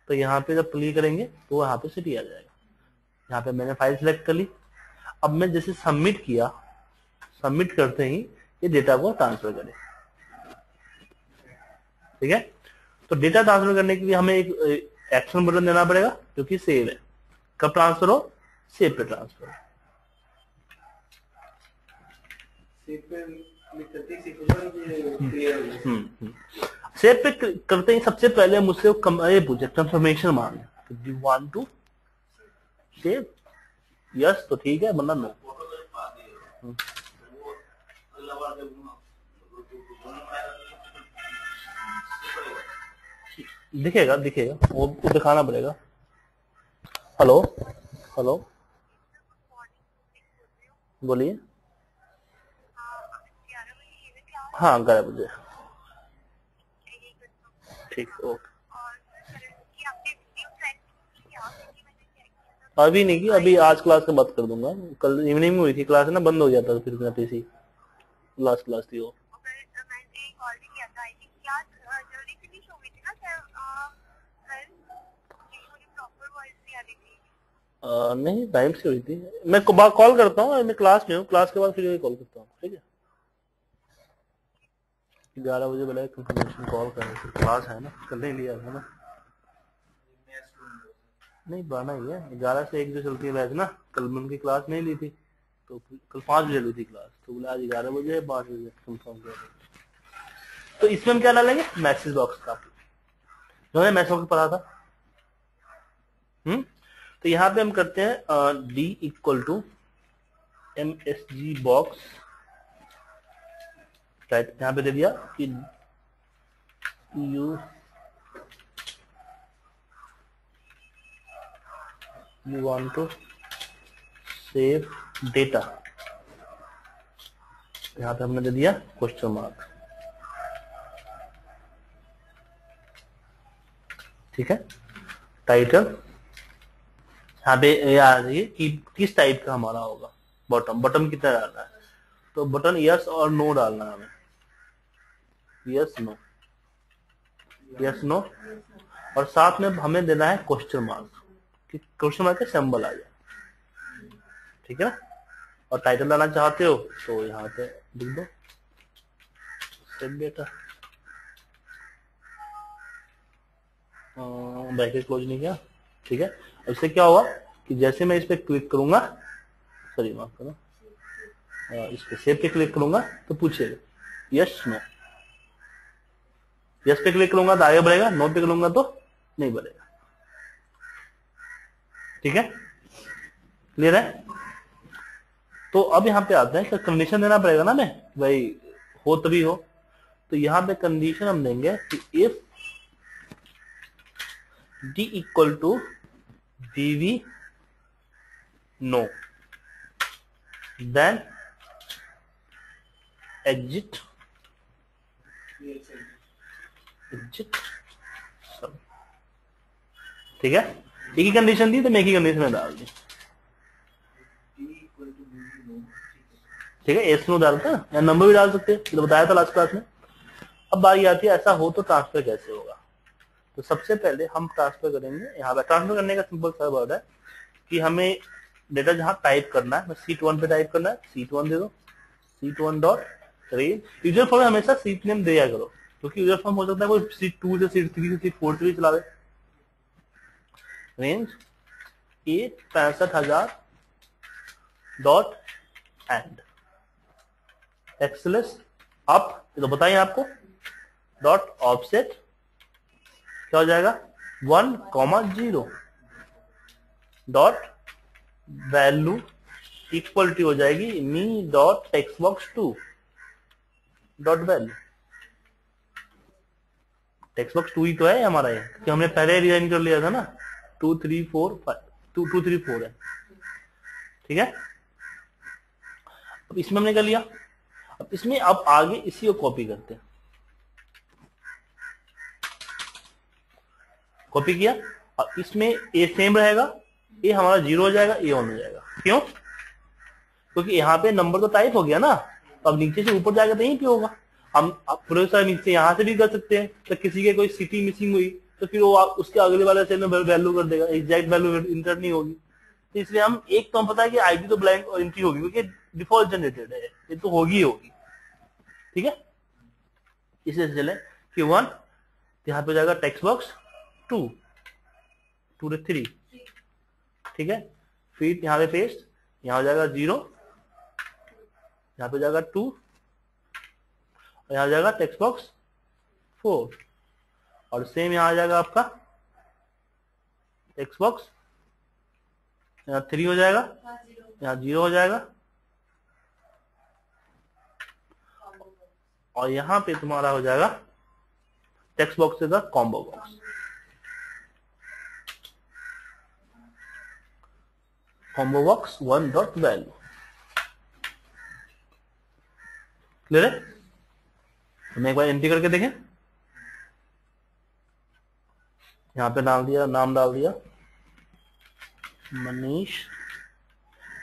S2: तो यहाँ पे जब प्ले करेंगे तो यहाँ पे सिटी आ जाएगा। यहाँ पे मैंने फाइल सिलेक्ट कर ली। अब मैं जैसे सबमिट किया, सबमिट करते ही ये डेटा को ट्रांसफर करे। ठीक है, तो डेटा ट्रांसफर करने के लिए हमें एक एक्शन बटन देना पड़ेगा जो कि सेव है। कब ट्रांसफर हो, सेव पे ट्रांसफर।
S4: सेव पे क्लिक करते ही सेव हो जाएगा, ये क्लियर हो जाएगा।
S2: सेव पे करते ही सबसे पहले मुझसे ये पूछे कंफर्मेशन मांगे, do you want to save, yes तो ठीक है, वरना नो। दिखेगा दिखेगा, वो दिखाना पड़ेगा। हेलो हेलो, बोलिए। हाँ 11 बजे, ठीक ओके। अभी नहीं की, अभी आज क्लास के बाद कर दूंगा। कल इवनिंग में हुई थी क्लास, है ना, बंद हो गया था, फिर मेरा पीसी लास्ट क्लास थी वो। नहीं टाइम से हुई थी, मैं कॉल करता हूँ, मैं क्लास में हूँ, क्लास के बाद फिर कॉल करता हूँ। ठीक है, 11 बजे बोला कंफर्मेशन कॉल कर, क्लास है ना, कल नहीं लिया था ना। नहीं बना ही है, 11 से 1 बजे चलती है बैच ना। कल मैं उनकी क्लास नहीं ली थी, तो कल 5 बजे ली थी क्लास, तो बोला आज 11 बजे 5 बजे कंफर्म कर। तो इसमें हम क्या डालेंगे, मैसेज बॉक्स का, जो है मैसेज बॉक्स पढ़ा था। तो यहाँ पे हम करते हैं D equal to MSG box, right. यहाँ पे दे दिया कि you want to save data, यहाँ पे हमने दे दिया क्वेश्चन मार्क। ठीक है, टाइटल यहाँ पे ये आ रही है कि किस टाइप का हमारा होगा। बॉटम, बॉटम कितना डालना है, तो बटन यस और नो डालना है हमें, यस नो, यस नो। और साथ में हमें देना है क्वेश्चन मार्क, कि क्वेश्चन मार्क का सिंबल आ जाए। ठीक है ना, और टाइटल डालना चाहते हो तो यहाँ पे लिख दो सेव डेटा, ब्रैकेट क्लोज नहीं किया। ठीक है, इससे क्या हुआ कि जैसे मैं इस पे क्लिक करूंगा, सॉरी माफ करो, इस पे सेव पे क्लिक करूंगा तो पूछेगा यस नो, यस पे क्लिक करूंगा तो आगे बढ़ेगा, नो पे करूंगा तो नहीं बढ़ेगा। ठीक है, क्लियर है? तो अब यहां पे आते हैं कि कंडीशन देना पड़ेगा ना मैं, भाई हो तभी हो। तो यहां पे कंडीशन हम देंगे कि if d equal to vv no then exit sub. ठीक है, एक ही कंडीशन दी तो मैं एक ही कंडीशन में डाल दी। ठीक है, एस नो डालते हैं या नंबर भी डाल सकते हैं, तो बताया था लास्ट क्लास में। अब बारी आती है ऐसा हो तो ट्रांसफर कैसे होगा। तो सबसे पहले हम ट्रांसफर करेंगे, यहाँ पे ट्रांसफर करने का सिंपल सा वर्ड है कि हमें डेटा जहां टाइप करना है, सीट 1 पे टाइप करना है, सीट 1 दे दो, seat 1 dot range. User form हमेशा सीट नेम दिया करो, क्योंकि यूजर फॉर्म हो सकता है कोई सीट 2 से सीट 3 से सीट 4 से भी चला दे। Range 65,000 dot end XLS up, तो बताइए आपको, डॉट ऑफसेट क्या हो जाएगा 1,0 डॉट वैल्यू इक्वल टू हो जाएगी me dot text box 2 dot value. Text box 2 ही तो है हमारा ये, कि हमने पहले डिजाइन कर लिया था ना, 2 3 4 5 2 2 3 4 है। ठीक है, अब इसमें हमने कर लिया। अब इसमें अब आगे इसी को कॉपी करते हैं, कॉपी किया। अब इसमें ए सेम रहेगा, ए हमारा 0 हो जाएगा, ए 1 हो जाएगा। क्यों? क्योंकि यहाँ पे नंबर तो टाइप हो गया ना, तो अब नीचे से ऊपर जाएगा तो यहीं पे होगा। हम पूरे सारे नीचे यहाँ से भी कर सकते हैं, तो किसी के कोई सिटी मिसिंग हुई तो फिर वो उसके अगले वाले सेल में वैल्यू कर देगा, एग्जैक्ट वैल्यू इंटर नहीं होगी। तो इसलिए हम एक तो हम पता है कि आईडी तो ब्लैंक और एंट्री होगी, क्योंकि डिफॉल्ट जनरेटेड है, ये तो होगी होगी। ठीक है, इसलिए चले कि 1 यहाँ पे जाएगा टेक्स्ट बॉक्स 2 2 से 3। ठीक है, फिर यहाँ पे पेस्ट, यहाँ हो जाएगा 0, यहाँ पे जाएगा 2 और यहाँ जाएगा टेक्स्ट बॉक्स 4 और सेम यहाँ आ जाएगा आपका टेक्स्ट बॉक्स, यहाँ 3 हो जाएगा, यहाँ 0 हो जाएगा और यहाँ पे तुम्हारा हो जाएगा टेक्स्ट बॉक्स से combo box. Combo box 1 dot value. Clear है? हमने एक बार एंट्री करके देखें, यहाँ पे डाल दिया, नाम डाल दिया मनीष,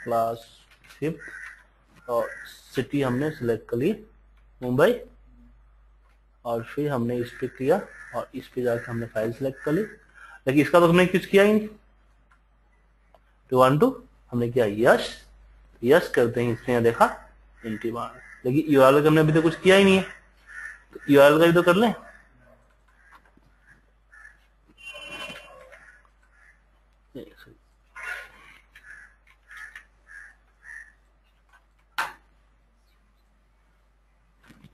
S2: क्लास 5th और सिटी हमने सिलेक्ट कर ली मुंबई, और फिर हमने इस पे किया और इस पे जाकर हमने फाइल सिलेक्ट कर ली। लेकिन इसका तो हमने कुछ किया ही नहीं, 212 हमने किया यस, यस करते ही इसने देखा एंट्री बार, लेकिन यूआरएल का हमने अभी तो कुछ किया ही नहीं है, तो यूआरएल का भी तो कर लें।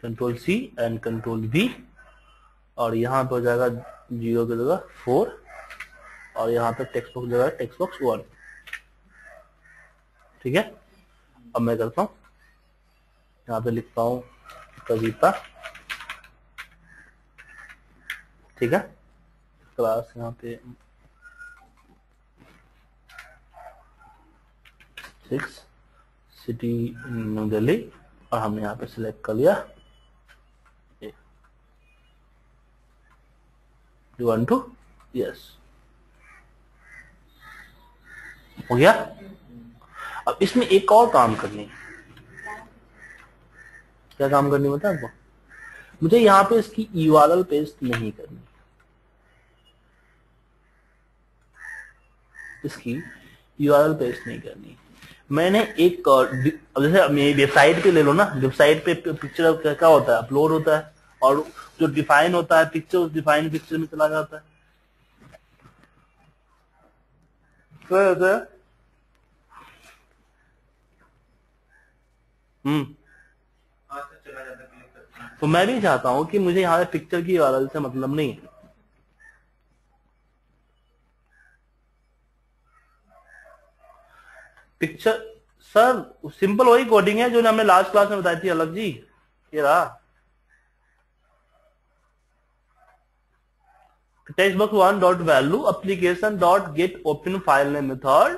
S2: Control C and control V और यहाँ पे हो जाएगा 0 की जगह 4 और यहाँ पे टेक्स्ट बॉक्स जगह टेक्स्ट बॉक्स 1। ठीक है, अब मैं करता हूँ, यहाँ पे लिखता हूँ कविता। ठीक है, क्लास यहाँ पे 6, सिटी न्यू दिल्ली और हमने यहाँ पे सिलेक्ट कर लिया 212 यस, हो गया। अब इसमें एक और काम करनी है, क्या काम करनी होता है आपको? मुझे यहाँ पे इसकी यूआरएल पेस्ट नहीं करनी, इसकी यूआरएल पेस्ट नहीं करनी। मैंने एक जैसे वेबसाइट पे ले लो ना, वेबसाइट पे पिक्चर क्या होता है, अपलोड होता है और जो डिफाइन होता है पिक्चर, उस डिफाइन पिक्चर में चला जाता है। तो
S4: हाथ से चला जाता है, क्लिक करते हैं।
S2: तो मैं भी चाहता हूं कि मुझे यहाँ पे पिक्चर की URL से मतलब नहीं है। पिक्चर सर सिंपल वही कोडिंग है जो हमने लास्ट क्लास में बताई थी अलग जी, ये रहा text one dot value application dot gate open file name method,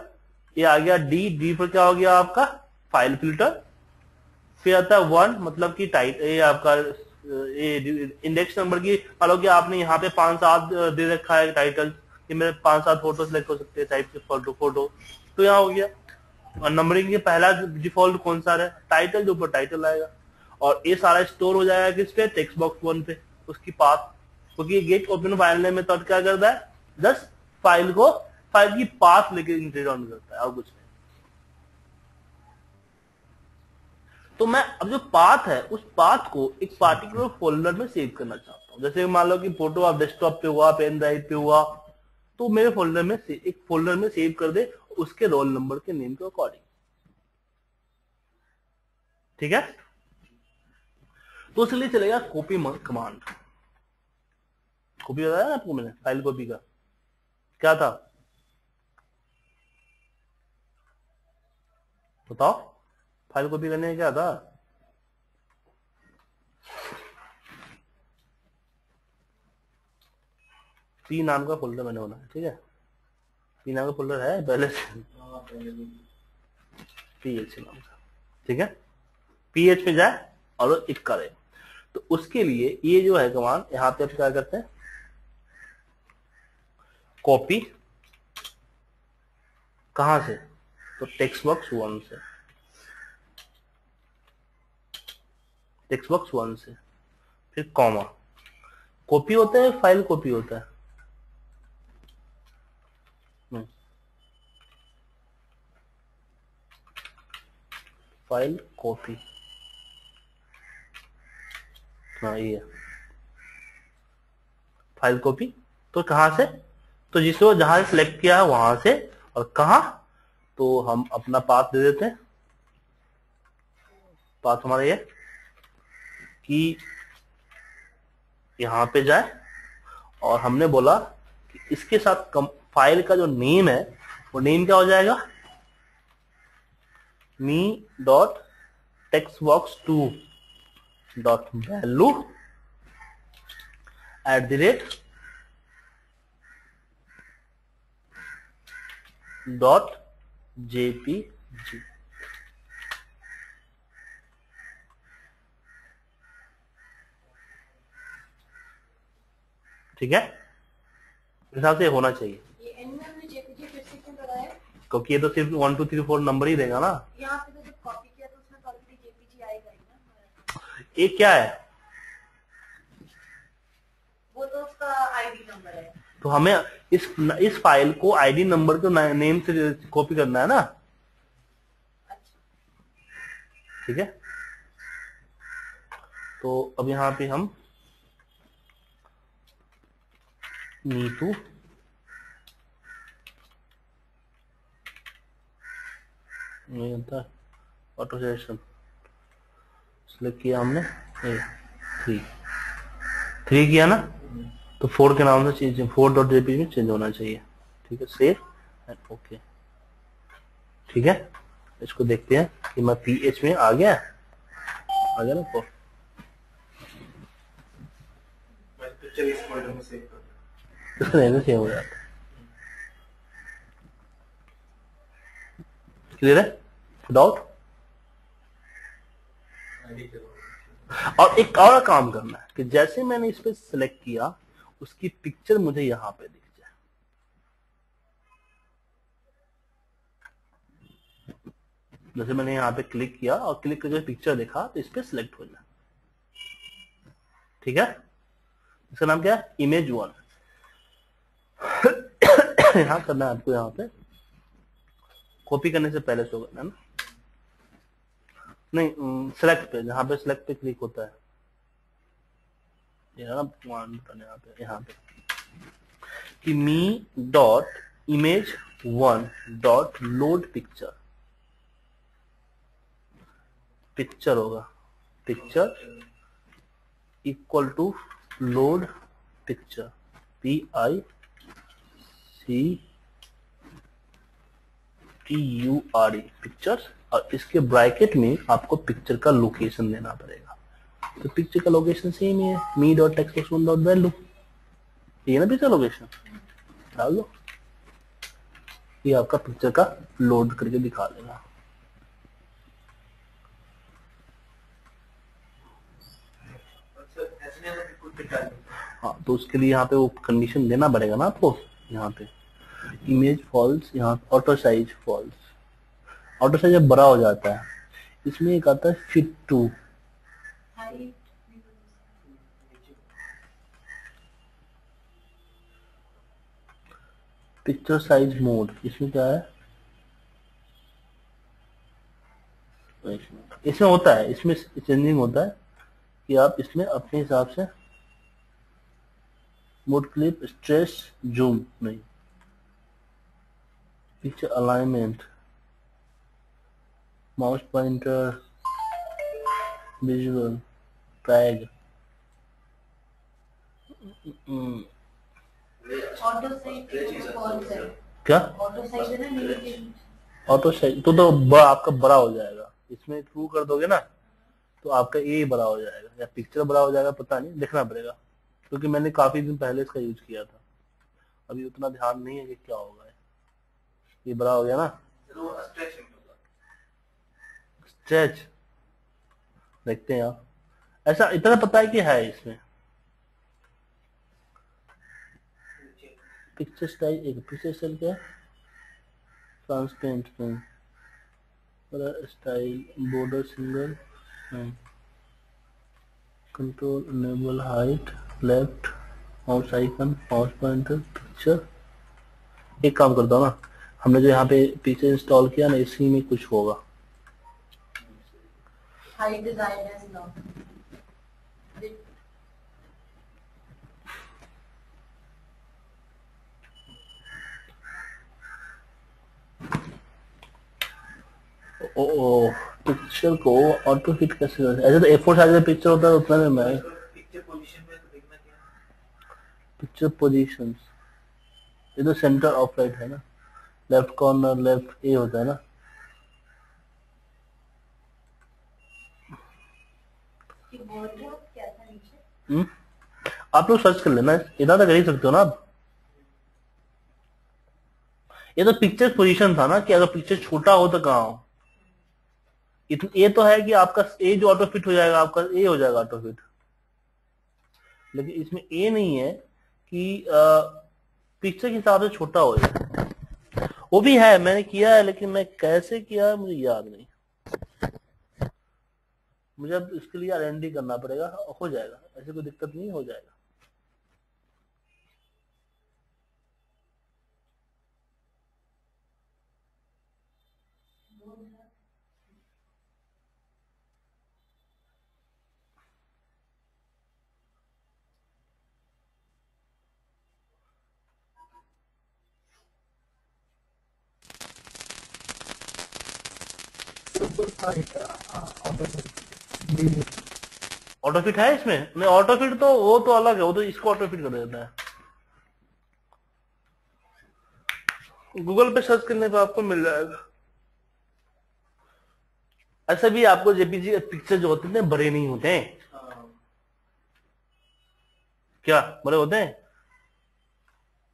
S2: ये आ गया डी पर क्या हो गया आपका फाइल फिल्टर, फिर आता है वन मतलब कि टाइट ये आपका इंडेक्स नंबर की, मान लो कि आपने यहाँ पे 5-7 दे रखा है टाइटल कि मेरे 5-7 फोटो सिलेक्ट हो सकते हैं टाइप के फोटो, तो यहाँ हो गया। और नंबरिंग के पहला डिफॉल्ट कौन सा है टाइटल, जो ऊपर टाइटल आएगा, और ये सारा स्टोर हो जाएगा किस पे टेक्स्ट बॉक्स वन पे, उसकी पाथ, क्योंकि get open file name method क्या करता है जस्ट फाइल की पाथ लेके रिटर्न करता है और कुछ नहीं। तो मैं अब जो पाथ है उस पाथ को एक पार्टिकुलर फोल्डर में सेव करना चाहता हूं, जैसे मान लो कि फोटो आप डेस्कटॉप पे हुआ, पेन ड्राइव पे हुआ, तो मेरे फोल्डर में एक फोल्डर में सेव कर दे उसके रोल नंबर के नेम के अकॉर्डिंग, ठीक है। तो उसके लिए चलेगा कॉपी कमांड। कॉपी बताया ना आपको मैंने, फाइल कॉपी का क्या था बताओ, फाइल कॉपी करने का क्या था, पी नाम का फोल्डर मैंने बनाया, ठीक है, पी नाम का फोल्डर है पहले से, पीएच नाम का, ठीक है, पीएच में जाए और एक करे। तो उसके लिए ये जो है कमांड, यहाँ पे आप क्या करते हैं कॉपी, कहां से, तो टेक्स्ट बॉक्स वन से, टेक्स्ट बॉक्स वन से, फिर कॉमा, कॉपी होता है फाइल कॉपी होता है, फाइल कॉपी, हाँ ये फाइल कॉपी। तो कहां से, तो जिसको जहां से सिलेक्ट किया है वहां से, और कहा तो हम अपना पाथ दे देते हैं, पाथ हमारा ये कि यहां पे जाए, और हमने बोला कि इसके साथ फाइल का जो नेम है वो नेम क्या हो जाएगा, me dot text box two dot value @ dot JPG, ठीक है, हिसाब से होना चाहिए,
S3: ये एंड में हमने जेपीजी फिर से क्यों लगाया,
S2: क्योंकि ये तो सिर्फ 1 2 3 4 नंबर ही देगा ना,
S3: यहाँ पे तो जब कॉपी किया तो उसमें ऑलरेडी जेपीजी आएगा ही ना,
S2: ये क्या है,
S3: वो तो उसका आईडी नंबर है।
S2: तो हमें इस फाइल को आईडी नंबर को नेम से कॉपी करना है ना,
S3: अच्छा,
S2: ठीक है। तो अब यहाँ पे हम नीतू नहीं होता ऑटो सजेशन सिलेक्ट किया हमने, 3 किया ना, तो 4 के नाम से चेंज, 4.jpg में चेंज होना चाहिए, ठीक है, सेव एंड ओके, ठीक है। इसको देखते हैं कि मैं पीएच में आ गया ना, तो
S4: पिक्चर इस फोल्डर में सेव कर दो,
S2: इसको रहने से हो जाता है, क्लियर है, डाउट।
S4: आईडी के बाद
S2: और एक और काम करना है कि जैसे मैंने इस पे सिलेक्ट किया उसकी पिक्चर मुझे यहां पे दिख जाए, जैसे मैंने यहां पे क्लिक किया और क्लिक करके पिक्चर देखा तो इस पे सिलेक्ट हो जाए, ठीक है। इसका नाम क्या है, इमेज 1। यहां करना है आपको, यहां पे कॉपी करने से पहले शो करना है ना, नहीं सिलेक्ट पे, जहां पे सिलेक्ट पे क्लिक होता है, यहाँ पे कि me dot image 1 dot load picture, picture होगा, picture equal to load picture, PICTURE, pictures, और इसके ब्रैकेट में आपको पिक्चर का लोकेशन देना पड़ेगा। तो पिक्चर का लोकेशन सेम ही है, me.textbox1.value, ये ना पिक्चर लोकेशन, डाल दो, ये आपका पिक्चर का लोड करके दिखा देगा। हाँ, तो उसके लिए यहाँ पे वो कंडीशन देना पड़ेगा ना आपको, यहाँ पे इमेज फॉल्स, यहाँ auto size false, auto size जब बड़ा हो जाता है, इसमें एक आता है fit to,
S3: height
S2: picture size mode, इसमें क्या है, इसमें होता है, इसमें चेंजिंग होता है कि आप इसमें अपने हिसाब से मोड, क्लिप, स्ट्रेस, जूम नहीं, picture alignment, mouse pointer, visual tag,
S3: auto size कौन सा है?
S2: क्या
S3: ऑटो साइज है ना, नहीं
S2: ऑटो साइज तो आपका बड़ा हो जाएगा, इसमें ट्रू कर दोगे ना तो आपका ए बड़ा हो जाएगा या पिक्चर बड़ा हो जाएगा, पता नहीं, देखना पड़ेगा, क्योंकि मैंने काफी दिन पहले इसका यूज किया था, अभी उतना ध्यान नहीं है कि क्या होगा। ये बड़ा हो गया ना, स्ट्रेच देखते हैं आप, ऐसा इतना पता है कि है इसमें पिक्चर स्टाइल, एक पिक्चर स्टाइल क्या है, transparent style, border single, control, enable height, left mouse icon, mouse pointer, picture. एक काम करता हूँ ना, हमने जो यहाँ पे पिक्चर इंस्टॉल किया ना, इसी में कुछ होगा,
S3: हाइट डिजाइन इज नॉट
S2: ओ पिक्चर को ऑटो फिट कैसे करते हैं? ऐसे तो A4 साइज में पिक्चर होता है उतना में मैं
S4: पिक्चर पोजीशन में तो देखना क्या है?
S2: पिक्चर पोजीशंस, ये तो सेंटर ऑफ राइट है ना, लेफ्ट कॉर्नर, लेफ्ट ए होता है ना,
S3: बॉर्डर क्या था नीचे?
S2: आप लोग सर्च कर लेना, इतना तो कर ही सकते हो ना आप। ये तो पिक्चर पोजीशन था ना, कि अगर पिक्चर छोटा हो तो कहाँ हो, ये तो है कि आपका ए जो ऑटो फिट हो जाएगा, आपका ए हो जाएगा ऑटो फिट, लेकिन इसमें ए नहीं है कि पिक्चर के हिसाब से छोटा हो जाए, वो भी है, मैंने किया है, लेकिन मैं कैसे किया है मुझे याद नहीं, मुझे अब इसके लिए R&D करना पड़ेगा, हो जाएगा, ऐसे कोई दिक्कत नहीं, हो जाएगा। ऑटो फिट है इसमें? नहीं, ऑटो फिट तो वो तो अलग है, वो तो इसको ऑटो फिट कर देता है, गूगल पे सर्च करने पे आपको मिल जाएगा। ऐसा भी आपको जेपीजी पिक्चर जो होते हैं बड़े नहीं होते हैं, क्या बड़े होते हैं?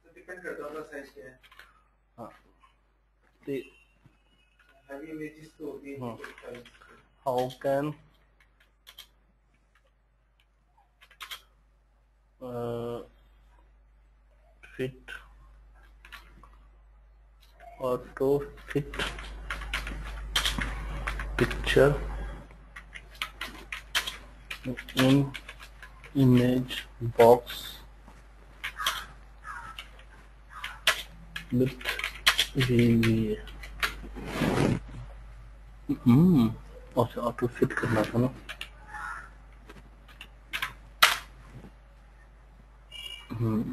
S4: तो डिपेंड करता है साइज क्या है।
S2: हाँ,
S4: हैवी इमेजेस तो होती है।
S2: How can fit auto fit picture in image box with VBA। अच्छा, ऑटो फिट करना था ना,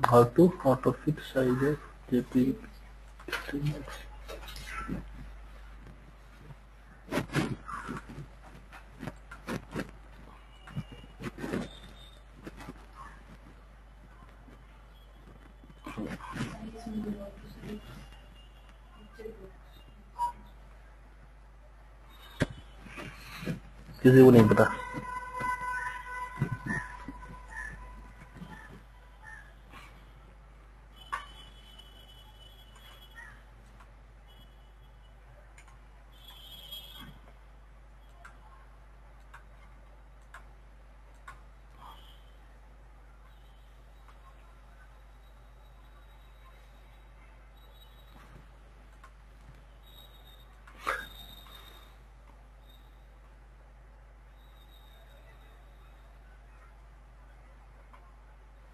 S2: how to auto fit size of JPEG image। किसी को नहीं पता।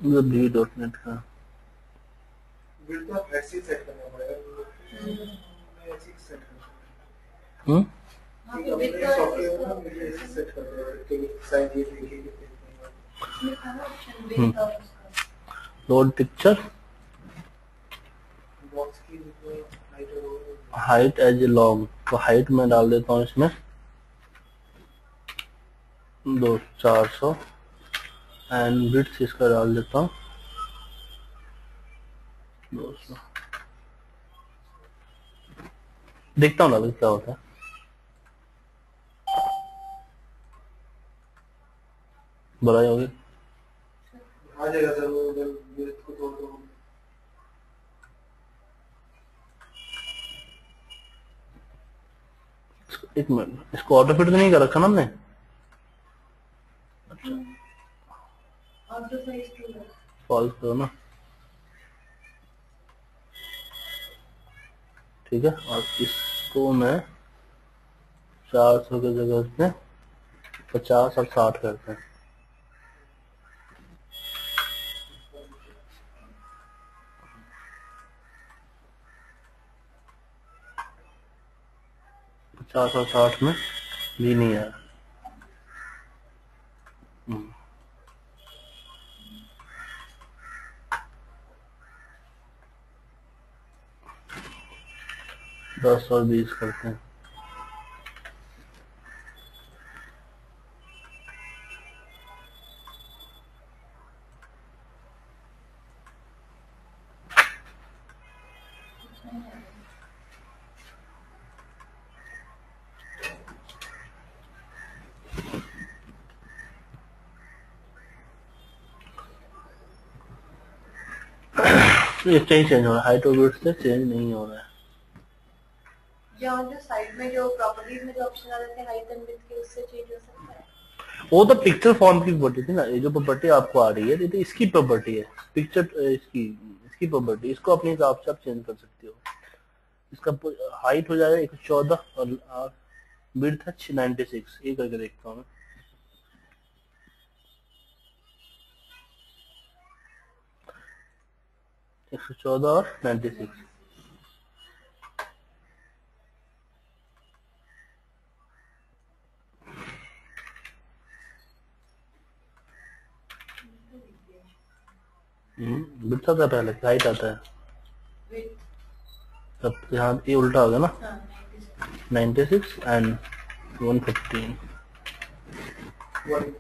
S2: B.NET का
S4: बिल्ड तो ऐसे ही सेट करना पड़ेगा, मैं ऐसे ही सेट करता
S2: हम्म
S3: हाँ,
S4: हूँ।
S3: तो
S4: अपने
S3: बिल्कुल
S4: सॉफ्टवेयर में मुझे ऐसे सेट कर देगा कि साइज ये लिखेगी
S3: इसमें था ना ऑप्शन बिल्ड का उसका।
S2: लोड पिक्चर
S4: बॉक्स की जितनी हाइट होगी
S2: हाइट एज ए लॉन्ग, तो हाइट में डाल देता हूँ इसमें 400 एंड बिट्स इसका डाल देता हूँ 200। देखता हूँ ना अभी क्या होता है। बड़ा होगी
S4: आ जाएगा सर, वो उधर बिल्ड को तोड़ दो।
S2: एक मिनट, इसको ऑटो फिट तो नहीं कर रखा ना हमने?
S3: और जो साइज टू है
S2: फॉल्स करो ना, ठीक है। और इसको मैं 400 की जगह पे 50 और 60 करते हैं। पचास और 60 में भी नहीं आया। 10 और 20 करते हैं। ये चेंज हो रहा है, हाइट और विड्थ से चेंज नहीं हो रहा है।
S3: यहाँ जो साइड में जो प्रॉपर्टीज में जो ऑप्शन आ जाते हैं हाइट एंड विड्थ के, उससे चेंज हो सकता है।
S2: वो तो पिक्चर फॉर्म की प्रॉपर्टी थी ना, ये जो प्रॉपर्टी आपको आ रही है ये तो इसकी प्रॉपर्टी है, पिक्चर इसकी प्रॉपर्टी, इसको अपने हिसाब से आप चेंज कर सकते हो। इसका हाइट हो जाएगा 114 और विड्थ है 96। ये करके देखता हूँ मैं। 114 और 96। विड्थ आता है पहले, हाइट आता है
S3: विड्थ
S2: तब यहाँ ये उल्टा हो गया ना।
S3: हाँ
S2: 96 एंड 115।
S3: 1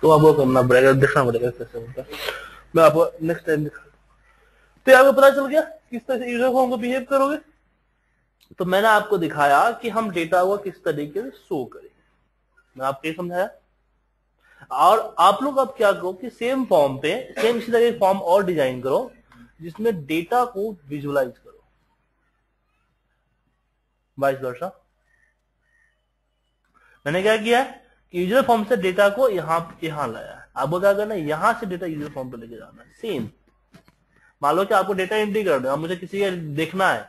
S2: तो आपको करना पड़ेगा, देखना पड़ेगा कैसे होता है। मैं आपको नेक्स्ट टाइम दिखा। तो आपको पता चल गया किस तरह से यूजर फॉर्म को बिहेव करोगे। तो मैंने आपको दिखाया कि हम डेटा को किस तरीके से शो करेंगे, मैं आपको ये समझाया। और आप लोग अब क्या करो कि सेम फॉर्म पे सेम इसी तरह फॉर्म और डिजाइन करो जिसमें डेटा को विजुअलाइज करो, वाइस वर्सा। मैंने क्या किया कि यूजर फॉर्म से डेटा को यहां लाया है। आपको क्या करना है, यहां से डेटा यूजर फॉर्म पे लेके जाना है। सेम मान लो कि आपको डेटा एंट्री करना है, मुझे किसी का देखना है,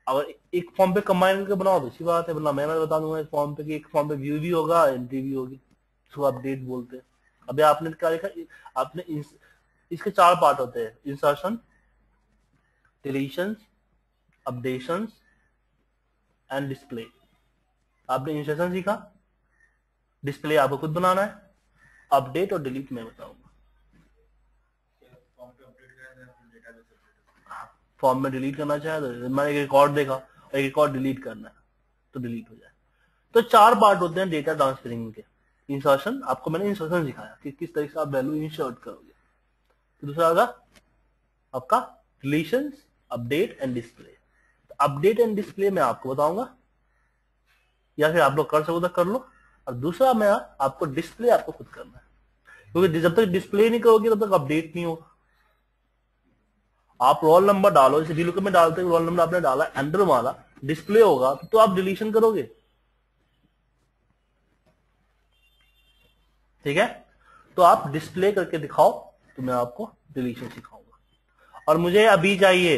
S2: और एक फॉर्म पे कंबाइन करके बनाओ तो अच्छी बात है, वरना मैं बता दूंगा इस फॉर्म पे कि एक फॉर्म पे व्यू भी होगा एंट्री भी होगी, उसको अपडेट बोलते हैं। अभी आपने क्या देखा, आपने इसके 4 पार्ट होते हैं, insertion, deletion, updation and display. आपने इंसर्शन सीखा, डिस्प्ले आपको खुद बनाना है, अपडेट और डिलीट मैं बताऊंगा। फॉर्म में डिलीट करना चाहे तो मैंने एक रिकॉर्ड देखा, एक रिकॉर्ड डिलीट करना है तो डिलीट हो जाए। तो 4 पार्ट होते हैं डेटा ट्रांसफरिंग के। इंसर्शन, आपको मैंने इंसर्शन सिखाया कि किस तरीके से आप वैल्यू इंसर्ट करोगे। तो दूसरा होगा आपका deletions, update and display. Update and display मैं आपको बताऊंगा, या फिर आप लोग कर सको तो कर लो, और दूसरा मैं आपको डिस्प्ले आपको खुद करना है, क्योंकि जब तक डिस्प्ले नहीं करोगे तब तक अपडेट नहीं होगा। आप रोल नंबर डालो, जैसे डीलूकअप में डालते रोल नंबर आपने डाला, एंटर मारा, डिस्प्ले होगा तो आप डिलीशन करोगे, ठीक है। तो आप डिस्प्ले करके दिखाओ तो मैं आपको डिलीशन सिखाऊंगा। और मुझे अभी चाहिए